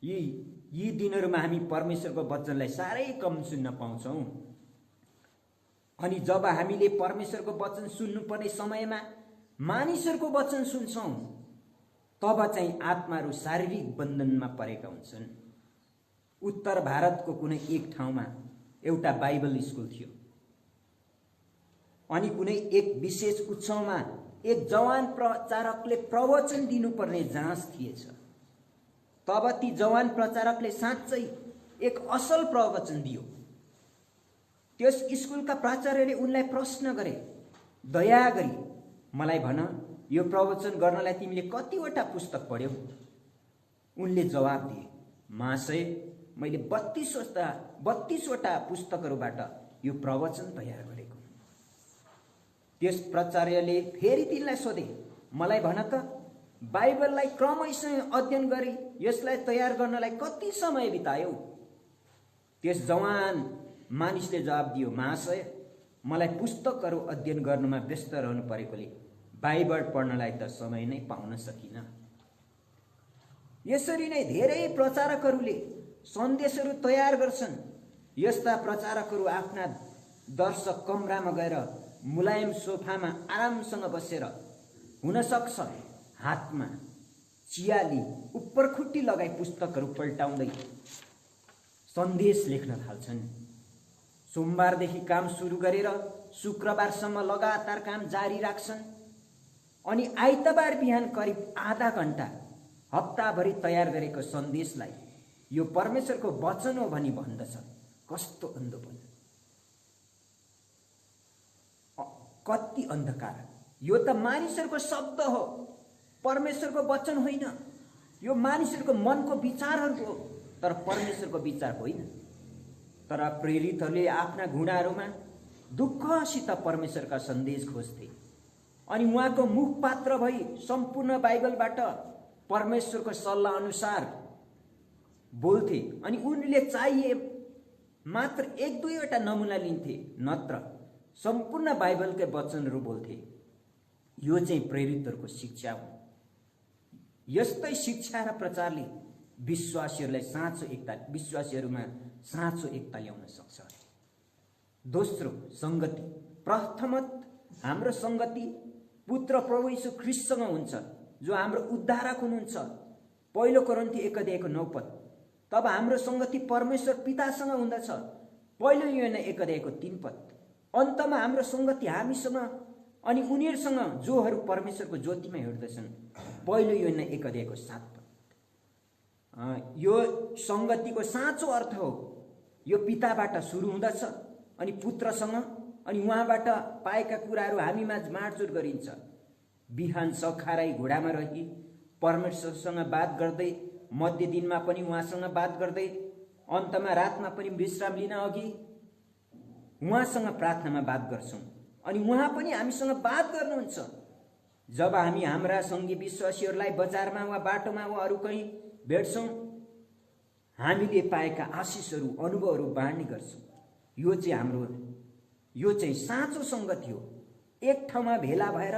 यी दिनहरूमा हामी परमेश्वरको वचनलाई साह्रै कम सुन्न पाउँछौँ। अनि जब हामीले परमेश्वरको वचन सुन्नुपर्ने समयमा मानिसहरूको वचन सुन्छौँ तब चाहिँ आत्माहरू शारीरिक बन्धनमा परेका हुन्छन्। उत्तर भारतको कुनै एक ठाउँमा एउटा बाइबल स्कुल थियो अनि कुनै एक विशेष उत्सवमा एक जवान प्रचारकले प्रवचन दिनुपर्ने जाँच थिएछ। तब ती जवान प्रचारकले साँच्चै एक असल प्रवचन दियो। त्यस स्कुलका प्राचार्यले उनलाई प्रश्न गरे, दया गरी मलाई भन, यो प्रवचन गर्नलाई तिमीले कतिवटा पुस्तक पढ्यौ? उनले जवाब दिए, महाशय मैले 32 वटा पुस्तकहरूबाट यो प्रवचन तयार गरेको। त्यस प्राचार्यले फेरि तिनलाई सोधे, मलाई भन त, बाइबललाई क्रमशः अध्ययन गरी यसलाई तयार गर्नलाई कति समय बितायौ? त्यस जवान मानिसले जवाब दियो, महाशय मलाई पुस्तकहरू अध्ययन गर्नुमा व्यस्त रहनु परेकोले बाइबल पढ्नलाई त समय नै पाउन सकिन। यसरी नै धेरै प्रचारकहरूले सन्देशहरू तयार गर्छन्। यस्ता प्रचारकहरू आफ्ना दर्शक कमरामा गएर मुलायम सोफामा आरामसँग बसेर, हुन सक्छ हातमा चियाली उपर खुट्टी लगाई पुस्तकहरू पल्टाउँदै सन्देश लेख्न थाल्छन्। सोमबारदेखि काम सुरु गरेर शुक्रबारसम्म लगातार काम जारी राख्छन्। अनि आइतबार बिहान करिब आधा घण्टा हप्ताभरि तयार गरेको सन्देशलाई यो परमेश्वरको वचन हो भनी भन्दछ। कस्तो अन्धोपन, कति अन्धकार! यो त मानिसहरूको शब्द हो, परमेश्वरको वचन होइन। यो मानिसहरूको मनको विचारहरू हो, तर परमेश्वरको विचार होइन। तर प्रेरितहरूले आफ्ना घुँडाहरूमा दुःखसित परमेश्वरका सन्देश खोज्थे अनि उहाँको मुखपात्र भई सम्पूर्ण बाइबलबाट परमेश्वरको सल्लाह अनुसार बोल्थे। अनि उनले चाहिए मात्र 1-2वटा नमुना लिन्थे, नत्र सम्पूर्ण बाइबलकै वचनहरू बोल्थे। यो चाहिँ प्रेरितहरूको शिक्षा हो। यस्तै शिक्षा र प्रचारले विश्वासीहरूमा साँचो एकता ल्याउन सक्छ। दोस्रो, संगति। प्रथमत हाम्रो संगति पुत्र प्रभु यीशु ख्रीष्टसँग हुन्छ, जो हाम्रो उद्धारक हुनुहुन्छ। पहिलो कोरिन्थी 1:9। तब हाम्रो संगति परमेश्वर पितासँग हुँदछ। पहिलो यूहन्ना 1:3। अन्तमा हाम्रो संगति हामीसँग अनि उनीहरूसँग जोहरू परमेश्वरको ज्योतिमा हिँड्दछन्। पहिलो यूहन्ना 1:7। यो संगतिको साँचो अर्थ हो, यो पिताबाट सुरु हुँदछ अनि पुत्रसँग अनि उहाँबाट पाएका कुराहरू हामीमा बाँडचुँड गरिन्छ। बिहान सखाराई घोडामा रही परमेश्वरसँग बात गर्दै, मध्य दिनमा पनि उहाँसँग बात गर्दै, अन्तमा रातमा पनि विश्राम लिन अघि उहाँसँग प्रार्थनामा बात गर्छौँ अनि उहाँ पनि हामीसँग बात गर्नुहुन्छ। जब हामी हाम्रा सङ्गी विश्वासीहरूलाई बजारमा वा बाटोमा वा अरू कहीँ भेट्छौँ, हामीले पाएका आशिषहरू, अनुभवहरू बाँड्ने गर्छौँ। यो चाहिँ साँचो सङ्गति हो। एक ठाउँमा भेला भएर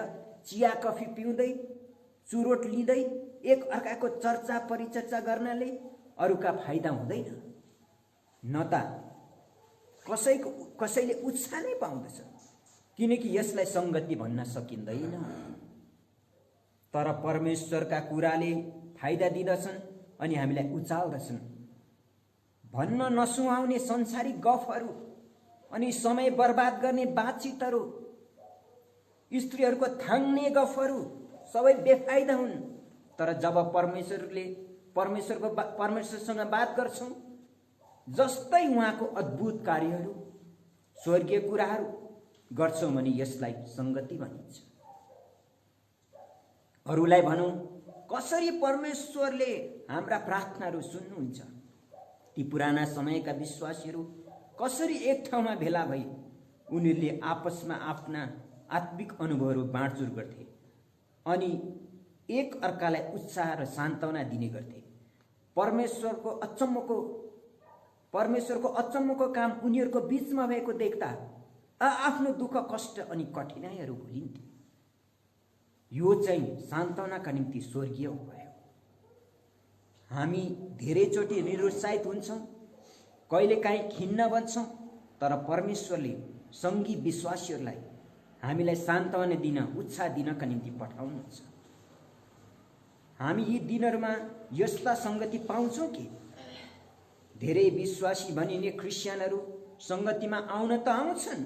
चिया कफी पिउँदै, चुरोट लिँदै एक अर्काको चर्चा परिचर्चा गर्नाले अरूका फाइदा हुँदैन, न त कसैले उत्साह नै पाउँदछ, किनकि यसलाई सङ्गति भन्न सकिँदैन। तर परमेश्वरका कुराले फाइदा दिँदछन् अनि हामीलाई उचाल्दछन्। भन्न नसुहाउने संसारिक गफहरू अनि समय बर्बाद गर्ने बातचितहरू, स्त्रीहरूको थाङ्ने गफहरू सबै बेफाइदा हुन्। तर जब परमेश्वरसँग बात गर्छौँ, जस्तै उहाँको अद्भुत कार्यहरू, स्वर्गीय कुराहरू गर्छौँ भने यसलाई सङ्गति भनिन्छ। अरूलाई भनौँ, कसरी परमेश्वरले हाम्रा प्रार्थनाहरू सुन्नुहुन्छ। ती पुराना समयका विश्वासीहरू कसरी एक ठाउँमा भेला भई उनीहरूले आपसमा आफ्ना आत्मिक अनुभवहरू बाँडचुँड गर्थे अनि एक अर्कालाई उत्साह र सान्त्वना दिने गर्थे। परमेश्वरको अचम्मको काम उनीहरूको बीचमा भएको देख्दा आफ्नो दुःख कष्ट अनि कठिनाइहरू भुलिन्थे। यो चाहिँ सान्त्वनाका निम्ति स्वर्गीय उपाय हो। हामी धेरैचोटि निरुत्साहित हुन्छौँ, कहिलेकाहीँ खिन्न बन्छौँ, तर परमेश्वरले सङ्गी विश्वासीहरूलाई हामीलाई सान्त्वना दिन, उत्साह दिनका निम्ति पठाउनुहुन्छ। हामी यी दिनहरूमा यस्ता सङ्गति पाउँछौँ कि? धेरै विश्वासी भनिने क्रिस्चियनहरू सङ्गतिमा आउन त आउँछन्,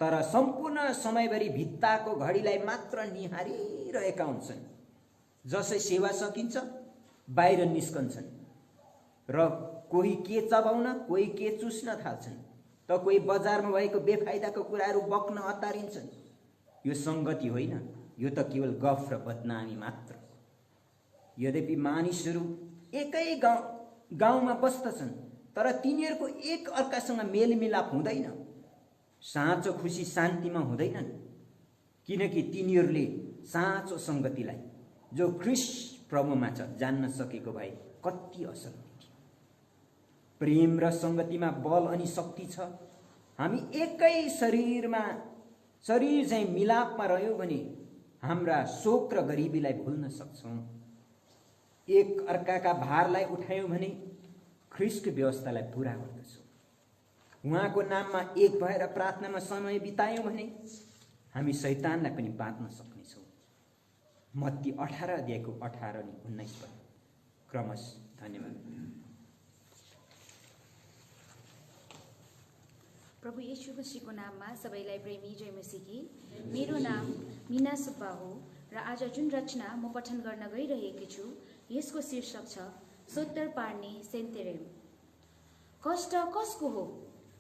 तर सम्पूर्ण समयभरि भित्ताको घडीलाई मात्र निहारिरहेका हुन्छन्। जसै सेवा सकिन्छ बाहिर निस्कन्छन् र कोही के चबाउन, कोही के चुस्न थाल्छन्, त कोही बजारमा भएको बेफाइदाको कुराहरू बक्न हतारिन्छन्। यो सङ्गति होइन, यो त केवल गफ र बदनामी मात्र। यद्यपि मानिसहरू एकै गाउँमा बस्दछन्, तर तिनीहरूको एक अर्कासँग मेलमिलाप हुँदैन, साँचो खुसी शान्तिमा हुँदैनन्, किनकि तिनीहरूले साँचो सङ्गतिलाई जो ख्रीष्ट प्रभुमा छ जान्न सकेको भए कति असल हुन्थ्यो। प्रेम र सङ्गतिमा बल अनि शक्ति छ। हामी एकै शरीर चाहिँ मिलापमा रह्यौँ भने हाम्रा शोक र गरिबीलाई भुल्न सक्छौँ। एक अर्काका भारलाई उठायौँ भने ख्रीष्टको व्यवस्थालाई पुरा गर्दछौँ। उहाँको नाममा एक भएर प्रार्थनामा समय बितायौँ भने हामी शैतानलाई पनि बाँच्न सक्नेछौँ। मत्ती 18:18 अनि 19 पद। क्रमश। धन्यवाद। प्रभु येशू मसीहको नाममा सबैलाई प्रेमी जय मसीही। मेरो नाम मिना सुब्बा हो र आज जुन रचना म पठन गर्न गइरहेकी छु यसको शीर्षक छ सोत्तर पार्ने सेन्तेरेम। कष्ट कसको हो,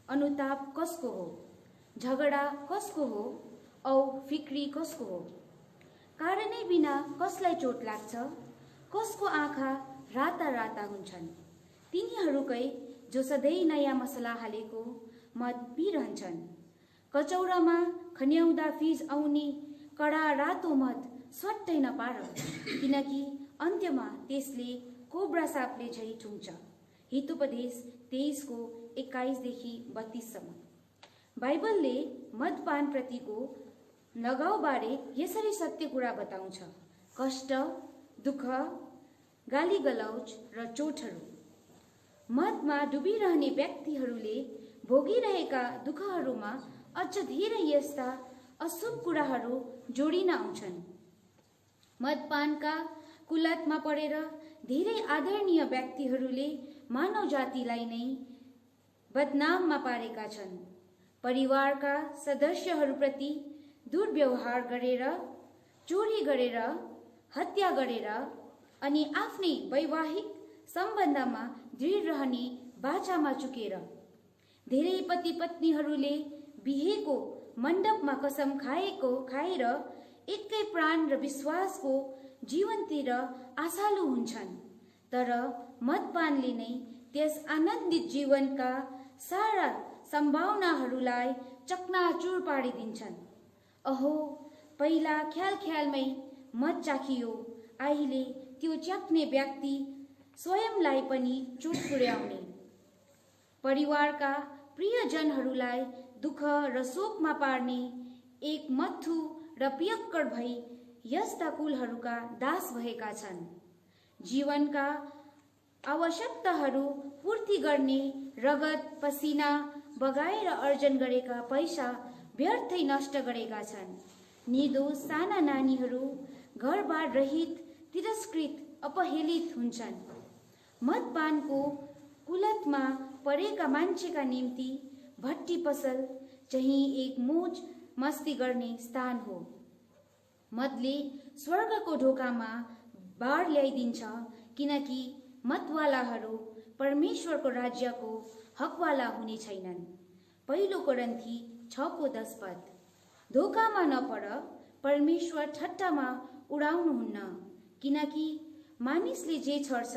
अनुताप कसको हो, झगडा कसको हो औ फिक्री कसको हो? कारणै बिना कसलाई चोट लाग्छ, कसको आँखा राता राता हुन्छन्? तिनीहरूकै जो सधैँ नयाँ मसला हालेको मद पिरहन्छन्। कचौरामा खन्याउँदा फिज आउने कडा रातो मद सट्टै नपार, किनकि अन्त्यमा त्यसले कोब्रा सापले झै ठुङ्छ। हितोपदेश 23:21-32। बाइबलले मदपान प्रतिको लगाउबारे यसरी सत्य कुरा बताउँछ। कष्ट, दुःख, गाली गलौज र चोटहरू। मदमा डुबिरहने व्यक्तिहरूले भोगिरहेका दुःखहरूमा अझ धेरै यस्ता अशुभ कुराहरू जोडिन आउँछन्। मदपानका कुलतमा परेर धेरै आदरणीय व्यक्तिहरूले मानव जातिलाई नै बदनाममा पारेका छन्। परिवारका सदस्यहरूप्रति दुर्व्यवहार गरेर, चोरी गरेर, हत्या गरेर अनि आफ्नै वैवाहिक सम्बन्धमा दृढ रहने बाचामा चुकेर धेरै पति पत्नीहरूले बिहेको मण्डपमा कसम खाएर एकै प्राण र विश्वासको जीवनतिर आशालु हुन्छन्। तर मदपानले नै त्यस आनन्दित जीवनका सारा सम्भावनाहरूलाई चकनाचुर पारिदिन्छन्। अहो, पहिला ख्यालमै मद चाखियो, अहिले त्यो च्याक्ने व्यक्ति स्वयंलाई पनि चोट पुर्याउने। परिवारका प्रियजनहरूलाई दुःख र शोकमा पार्ने एक मत्थु र पियक्कड भई यस्ता कुलहरूका दास भएका छन्। जीवनका आवश्यकताहरू पूर्ति गर्ने रगत पसिना बगाएर अर्जन गरेका पैसा व्यर्थै नष्ट गरेका छन्। निर्दोष साना नानीहरू घरबार रहित, तिरस्कृत, अपहेलित हुन्छन्। मदपानको कुलतमा परेका मान्छेका निम्ति भट्टी पसल चाहिँ एक मोज मस्ती गर्ने स्थान हो। मदले स्वर्गको ढोकामा बाढ ल्याइदिन्छ, किनकि मतवालाहरू परमेश्वरको राज्यको हकवाला हुने छैनन्। 1 कोरिन्थी 6:10। धोकामा नपर, परमेश्वर ठट्टामा उडाउनुहुन्न, किनकि मानिसले जे छर्छ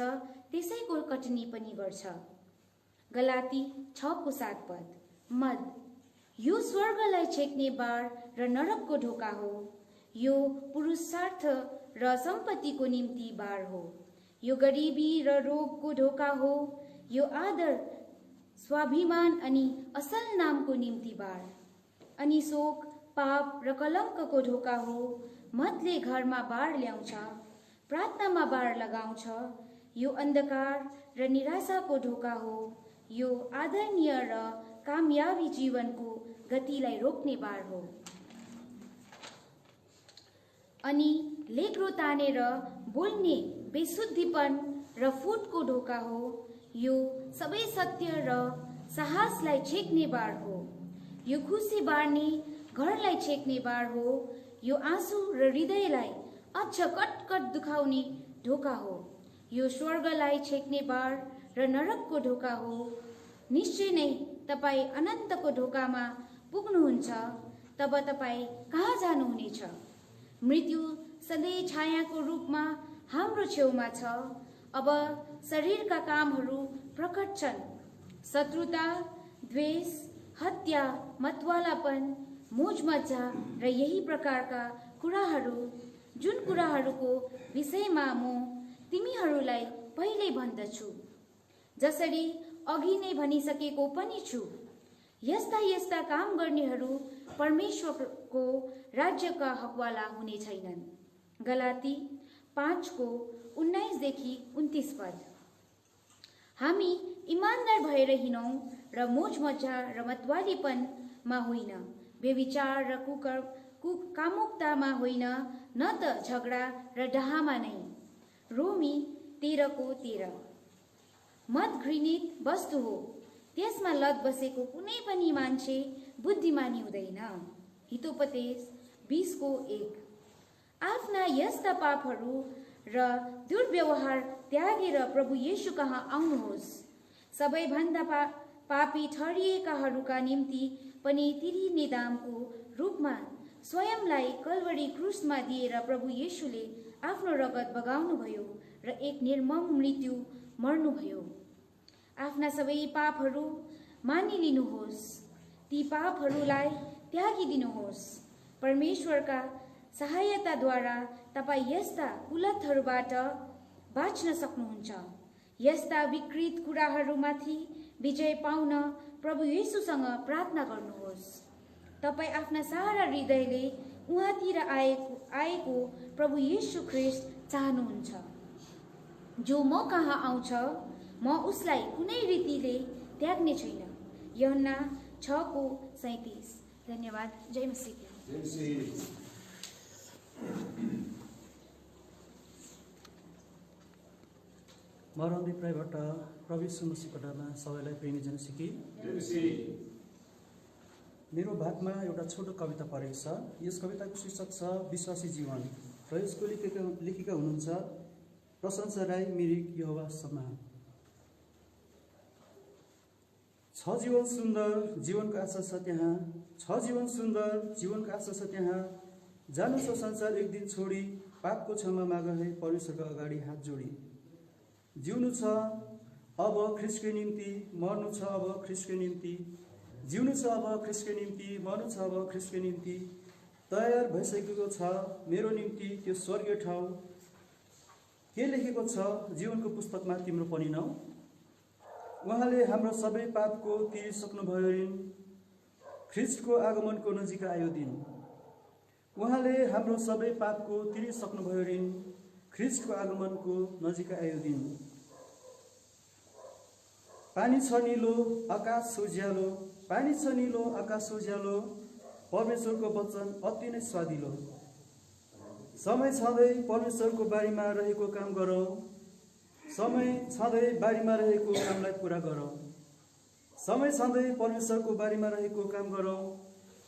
त्यसैको कटनी पनि गर्छ। गलाती 6:7। मद यो स्वर्गलाई छेक्ने बाढ र नरकको ढोका हो। यो पुरुषार्थ र सम्पत्तिको निम्ति बाढ हो। यो गरिबी र रोगको ढोका हो। यो आदर, स्वाभिमान अनि असल नामको निम्ति बाढ अनि शोक, पाप र कलङ्कको ढोका हो। मदले घरमा बाढ ल्याउँछ, प्रार्थनामा बाढ लगाउँछ। यो अन्धकार र निराशाको ढोका हो। यो आदरणीय र कामयाबी जीवनको गतिलाई रोक्ने बाढ हो। अनि लेग्रो तानेर बोल्ने बेशुद्धिपन र फुटको ढोका हो। यो सबै सत्य र साहसलाई छेक्ने बाढ हो। यो खुसी बाँड्ने घरलाई छेक्ने बाढ हो। यो आँसु र हृदयलाई अझ कटकट दुखाउने ढोका हो। यो स्वर्गलाई छेक्ने बाढ र नरकको ढोका हो। निश्चय नै तपाईँ अनन्तको ढोकामा पुग्नुहुन्छ, तब तपाईँ कहाँ जानुहुनेछ? मृत्यु सधैँ छायाको रूपमा हाम्रो छेउमा छ। अब शरीरका कामहरू प्रकट छन्। शत्रुता, द्वेष, हत्या, मतवालापन, मोजमज्जा र यही प्रकारका कुराहरू, जुन कुराहरूको विषयमा म तिमीहरूलाई पहिल्यै भन्दछु, जसरी अघि नै भनिसकेको पनि छु। यस्ता काम गर्नेहरू परमेश्वरको राज्यका हकवाला हुने छैनन्। गलाती 5:19-29। हामी इमानदार भएर हिँडौँ र मोजमज्जा र मतवालीपनमा होइन, व्यभिचार र कामुकतामा होइन, न त झगडा र डाहामा नै। रोमी 13:13। मद घृणित वस्तु हो, त्यसमा लत बसेको कुनै पनि मान्छे बुद्धिमानी हुँदैन। हितोपदेश 20:1। आफ्ना यस्ता पापहरू र दुर्व्यवहार त्यागेर प्रभु येशू कहाँ आउनुहोस्। सबैभन्दा पापी ठहरिएकाहरूका निम्ति पनि तिरिने दामको रूपमा स्वयंलाई कल्वरी क्रुसमा दिएर प्रभु येशूले आफ्नो रगत बगाउनुभयो र एक निर्मम मृत्यु मर्नुभयो। आफ्ना सबै पापहरू मानिलिनुहोस्, ती पापहरूलाई त्यागिदिनुहोस्। परमेश्वरका सहायताद्वारा तपाईँ यस्ता कुलतहरूबाट बाँच्न सक्नुहुन्छ। यस्ता विकृत कुराहरूमाथि विजय पाउन प्रभु येशूसँग प्रार्थना गर्नुहोस्। तपाईँ आफ्ना सारा हृदयले उहाँतिर आएको प्रभु येशू ख्रिस्ट चाहनुहुन्छ, जो म कहाँ आउँछ म उसलाई कुनै रीतिले त्याग्ने छैन। यूहन्ना 6:37। धन्यवाद। जय मसीह। मरन्दी प्रायबाट प्रभु यीशु मसीहको नाममा सबैलाई प्रेमी जन सिकी। मेरो भागमा एउटा छोटो कविता परेको छ। यस कविताको शीर्षक छ विश्वासी जीवन र यसको लेखिका हुनुहुन्छ प्रशंसा राई, मिरिक, यहोवा सम्मान। छ जीवन सुन्दर, जीवनको आशा छ त्यहाँ। छ जीवन सुन्दर, जीवनको आशा छ त्यहाँ। जानु छ संसार एक दिन छोडी, पापको क्षमा माग है परमेश्वरको अगाडि हात जोडी। जिउनु छ अब ख्रिस्टकै निम्ति, मर्नु छ अब ख्रिस्टकै निम्ति। जिउनु छ अब ख्रिस्टकै निम्ति, मर्नु छ अब ख्रिस्टकै निम्ति। तयार भइसकेको छ मेरो निम्ति त्यो स्वर्गीय ठाउँ। के लेखेको छ जीवनको पुस्तकमा तिम्रो पनि नाउँ। उहाँले हाम्रो सबै पापको तिरिसक्नुभयो ऋण, ख्रिस्टको आगमनको नजिक आयो दिन। उहाँले हाम्रो सबै पापको तिरिसक्नुभयो ऋण, ख्रिस्टको आगमनको नजिक आयो दिन। पानी छ नीलो आकाश उज्यालो, पानी छ नीलो आकाश उज्यालो। परमेश्वरको वचन अति नै स्वादिलो। समय छँदै परमेश्वरको बारीमा रहेको काम गरौँ, समय छँदै बारीमा रहेको कामलाई पुरा गरौँ। समय छँदै परमेश्वरको बारीमा रहेको काम गरौँ,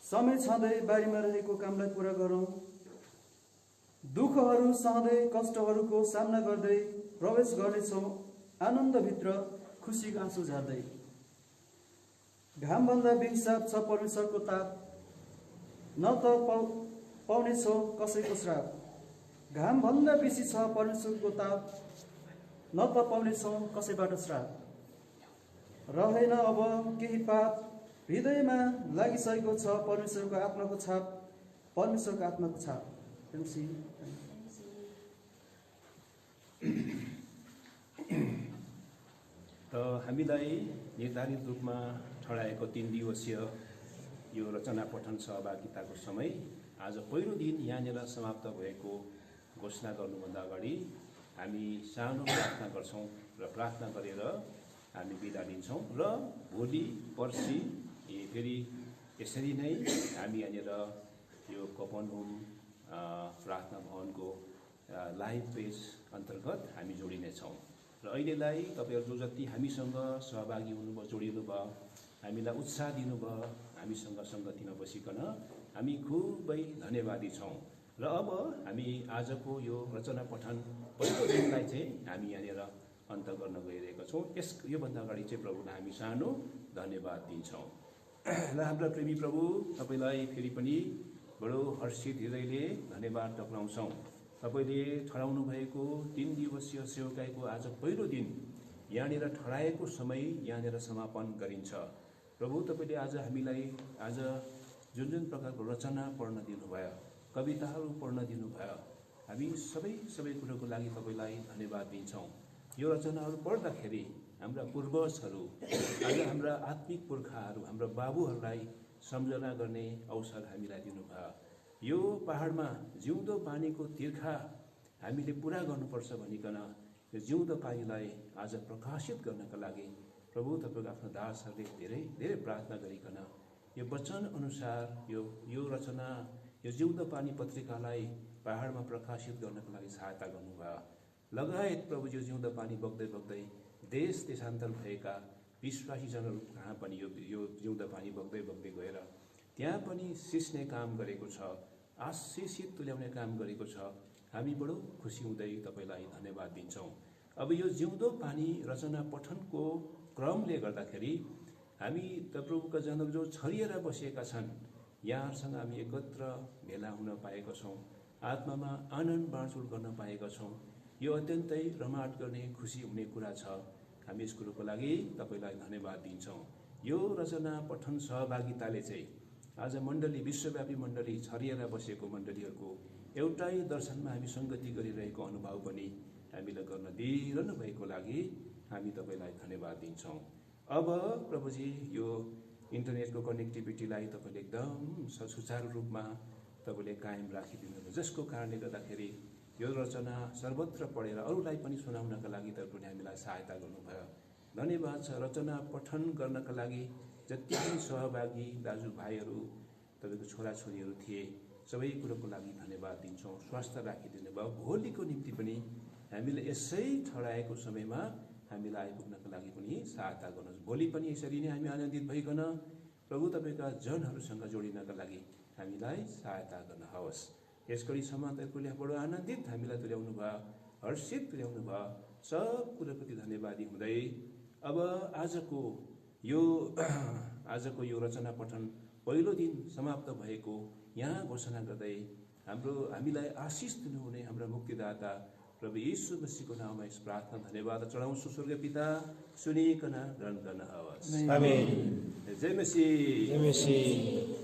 समय छँदै बारीमा रहेको कामलाई पुरा गरौँ। दुःखहरू सहँदै कष्टहरूको सामना गर्दै प्रवेश गर्नेछौँ आनन्दभित्र खुसीको आँसु झार्दै। घामभन्दा बेहिसाब छ परमेश्वरको ताप, न त पाउनेछौँ कसैको श्राप। घामभन्दा बेसी छ परमेश्वरको ताप, न त पाउनेछौँ कसैबाट श्राप। रहेन अब केही पाप, हृदयमा लागिसकेको छ परमेश्वरको आत्माको छाप, परमेश्वरको आत्माको छाप। र हामीलाई निर्धारित रूपमा ठहराएको 3 दिवसीय यो रचना पठन सहभागिताको समय आज पहिलो दिन यहाँनिर समाप्त भएको घोषणा गर्नुभन्दा अगाडि हामी सानो प्रार्थना गर्छौँ र प्रार्थना गरेर हामी बिदा लिन्छौँ र भोलि पर्सि फेरि यसरी नै हामी यहाँनिर यो कफनहोम प्रार्थना भवनको लाइभ पेज अन्तर्गत हामी जोडिनेछौँ। र अहिलेलाई तपाईँहरू जो जति हामीसँग सहभागी हुनुभयो, जोडिनु भयो, हामीलाई उत्साह दिनुभयो, हामीसँग सङ्गतिमा बसिकन हामी खुबै धन्यवादी छौँ। र अब हामी आजको यो रचना पठन पहिलो दिनलाई चाहिँ हामी यहाँनिर अन्त गर्न गइरहेका छौँ। योभन्दा अगाडि चाहिँ प्रभुलाई हामी सानो धन्यवाद दिन्छौँ। र हाम्रा प्रेमी प्रभु, तपाईँलाई फेरि पनि बडो हर्षित हृदयले धन्यवाद टक्राउँछौँ। तपाईँले ठहराउनु भएको 3 दिवसीय सेवकाईको आज पहिलो दिन यहाँनिर ठहराएको समय यहाँनिर समापन गरिन्छ। प्रभु, तपाईँले आज हामीलाई आज जुन जुन प्रकारको रचना पढ्न दिनुभयो, कविताहरू पढ्न दिनुभयो, हामी सबै कुरोको लागि तपाईँलाई धन्यवाद दिन्छौँ। यो रचनाहरू पढ्दाखेरि हाम्रा पूर्वजहरू, आज हाम्रा आत्मिक पुर्खाहरू, हाम्रा बाबुहरूलाई सम्झना गर्ने अवसर हामीलाई दिनुभयो। यो पहाडमा जिउँदो पानीको तिर्खा हामीले पुरा गर्नुपर्छ भनिकन यो जिउँदो पानीलाई आज प्रकाशित गर्नका लागि प्रभु तपाईँको आफ्नो दासहरूले धेरै धेरै प्रार्थना गरिकन यो वचन अनुसार यो रचना, यो जिउँदो पानी पत्रिकालाई पहाडमा प्रकाशित गर्नका लागि सहायता गर्नुभयो। लगायत प्रभु यो जिउँदो पानी बग्दै बग्दै देश देशान्तर भएका विश्वासीजनहरू कहाँ पनि यो जिउँदो पानी बग्दै बग्दै गएर त्यहाँ पनि सिस्ने काम गरेको छ, आशिषित तुल्याउने काम गरेको छ। हामी बडो खुसी हुँदै तपाईँलाई धन्यवाद दिन्छौँ। अब यो जिउँदो पानी रचना पठनको क्रमले गर्दाखेरि हामी त प्रभुका जनहरू जो छरिएर बसेका छन् यहाँहरूसँग हामी एकत्र भेला हुन पाएका छौँ, आत्मामा आनन्द बाँडचुँड गर्न पाएका छौँ। यो अत्यन्तै रमाट गर्ने खुसी हुने कुरा छ। हामी यस कुरोको लागि तपाईँलाई धन्यवाद दिन्छौँ। यो रचना पठन सहभागिताले चाहिँ आज मण्डली, विश्वव्यापी मण्डली, छरिएर बसेको मण्डलीहरूको एउटै दर्शनमा हामी सङ्गति गरिरहेको अनुभव पनि हामीलाई गर्न दिइरहनु भएको लागि हामी तपाईँलाई धन्यवाद दिन्छौँ। अब प्रभुजी यो इन्टरनेटको कनेक्टिभिटीलाई तपाईँले एकदम सुचारू रूपमा तपाईँले कायम राखिदिनु, जसको कारणले गर्दाखेरि यो रचना सर्वत्र पढेर अरूलाई पनि सुनाउनका लागि तपाईँले हामीलाई सहायता गर्नुभयो। धन्यवाद छ। रचना पठन गर्नका लागि जति पनि सहभागी दाजुभाइहरू, तपाईँको छोराछोरीहरू थिए, सबै कुरोको लागि धन्यवाद दिन्छौँ। स्वास्थ्य राखिदिनु भयो। भोलिको निम्ति पनि हामीले यसै ठहराएको समयमा हामीलाई आइपुग्नका लागि पनि सहायता गर्नुहोस्। भोलि पनि यसरी नै हामी आनन्दित भइकन प्रभु तपाईँका जनहरूसँग जोडिनका लागि हामीलाई सहायता गर्नुहोस्। यस घडीसम्म तपाईँले बडो आनन्दित हामीलाई तुल्याउनु भयो, हर्षित तुल्याउनु भयो। सब कुरोप्रति धन्यवादी हुँदै अब आजको यो रचना पठन पहिलो दिन समाप्त भएको यहाँ घोषणा गर्दै हामीलाई आशिष दिनुहुने हाम्रा मुक्तिदाता प्रभु यीशु मसीहको नाममा यस प्रार्थना धन्यवाद चढाउँछु। स्वर्गीय पिता, सुनिकन ग्रहण गर्नुहोस्। आमेन। जय मसीह।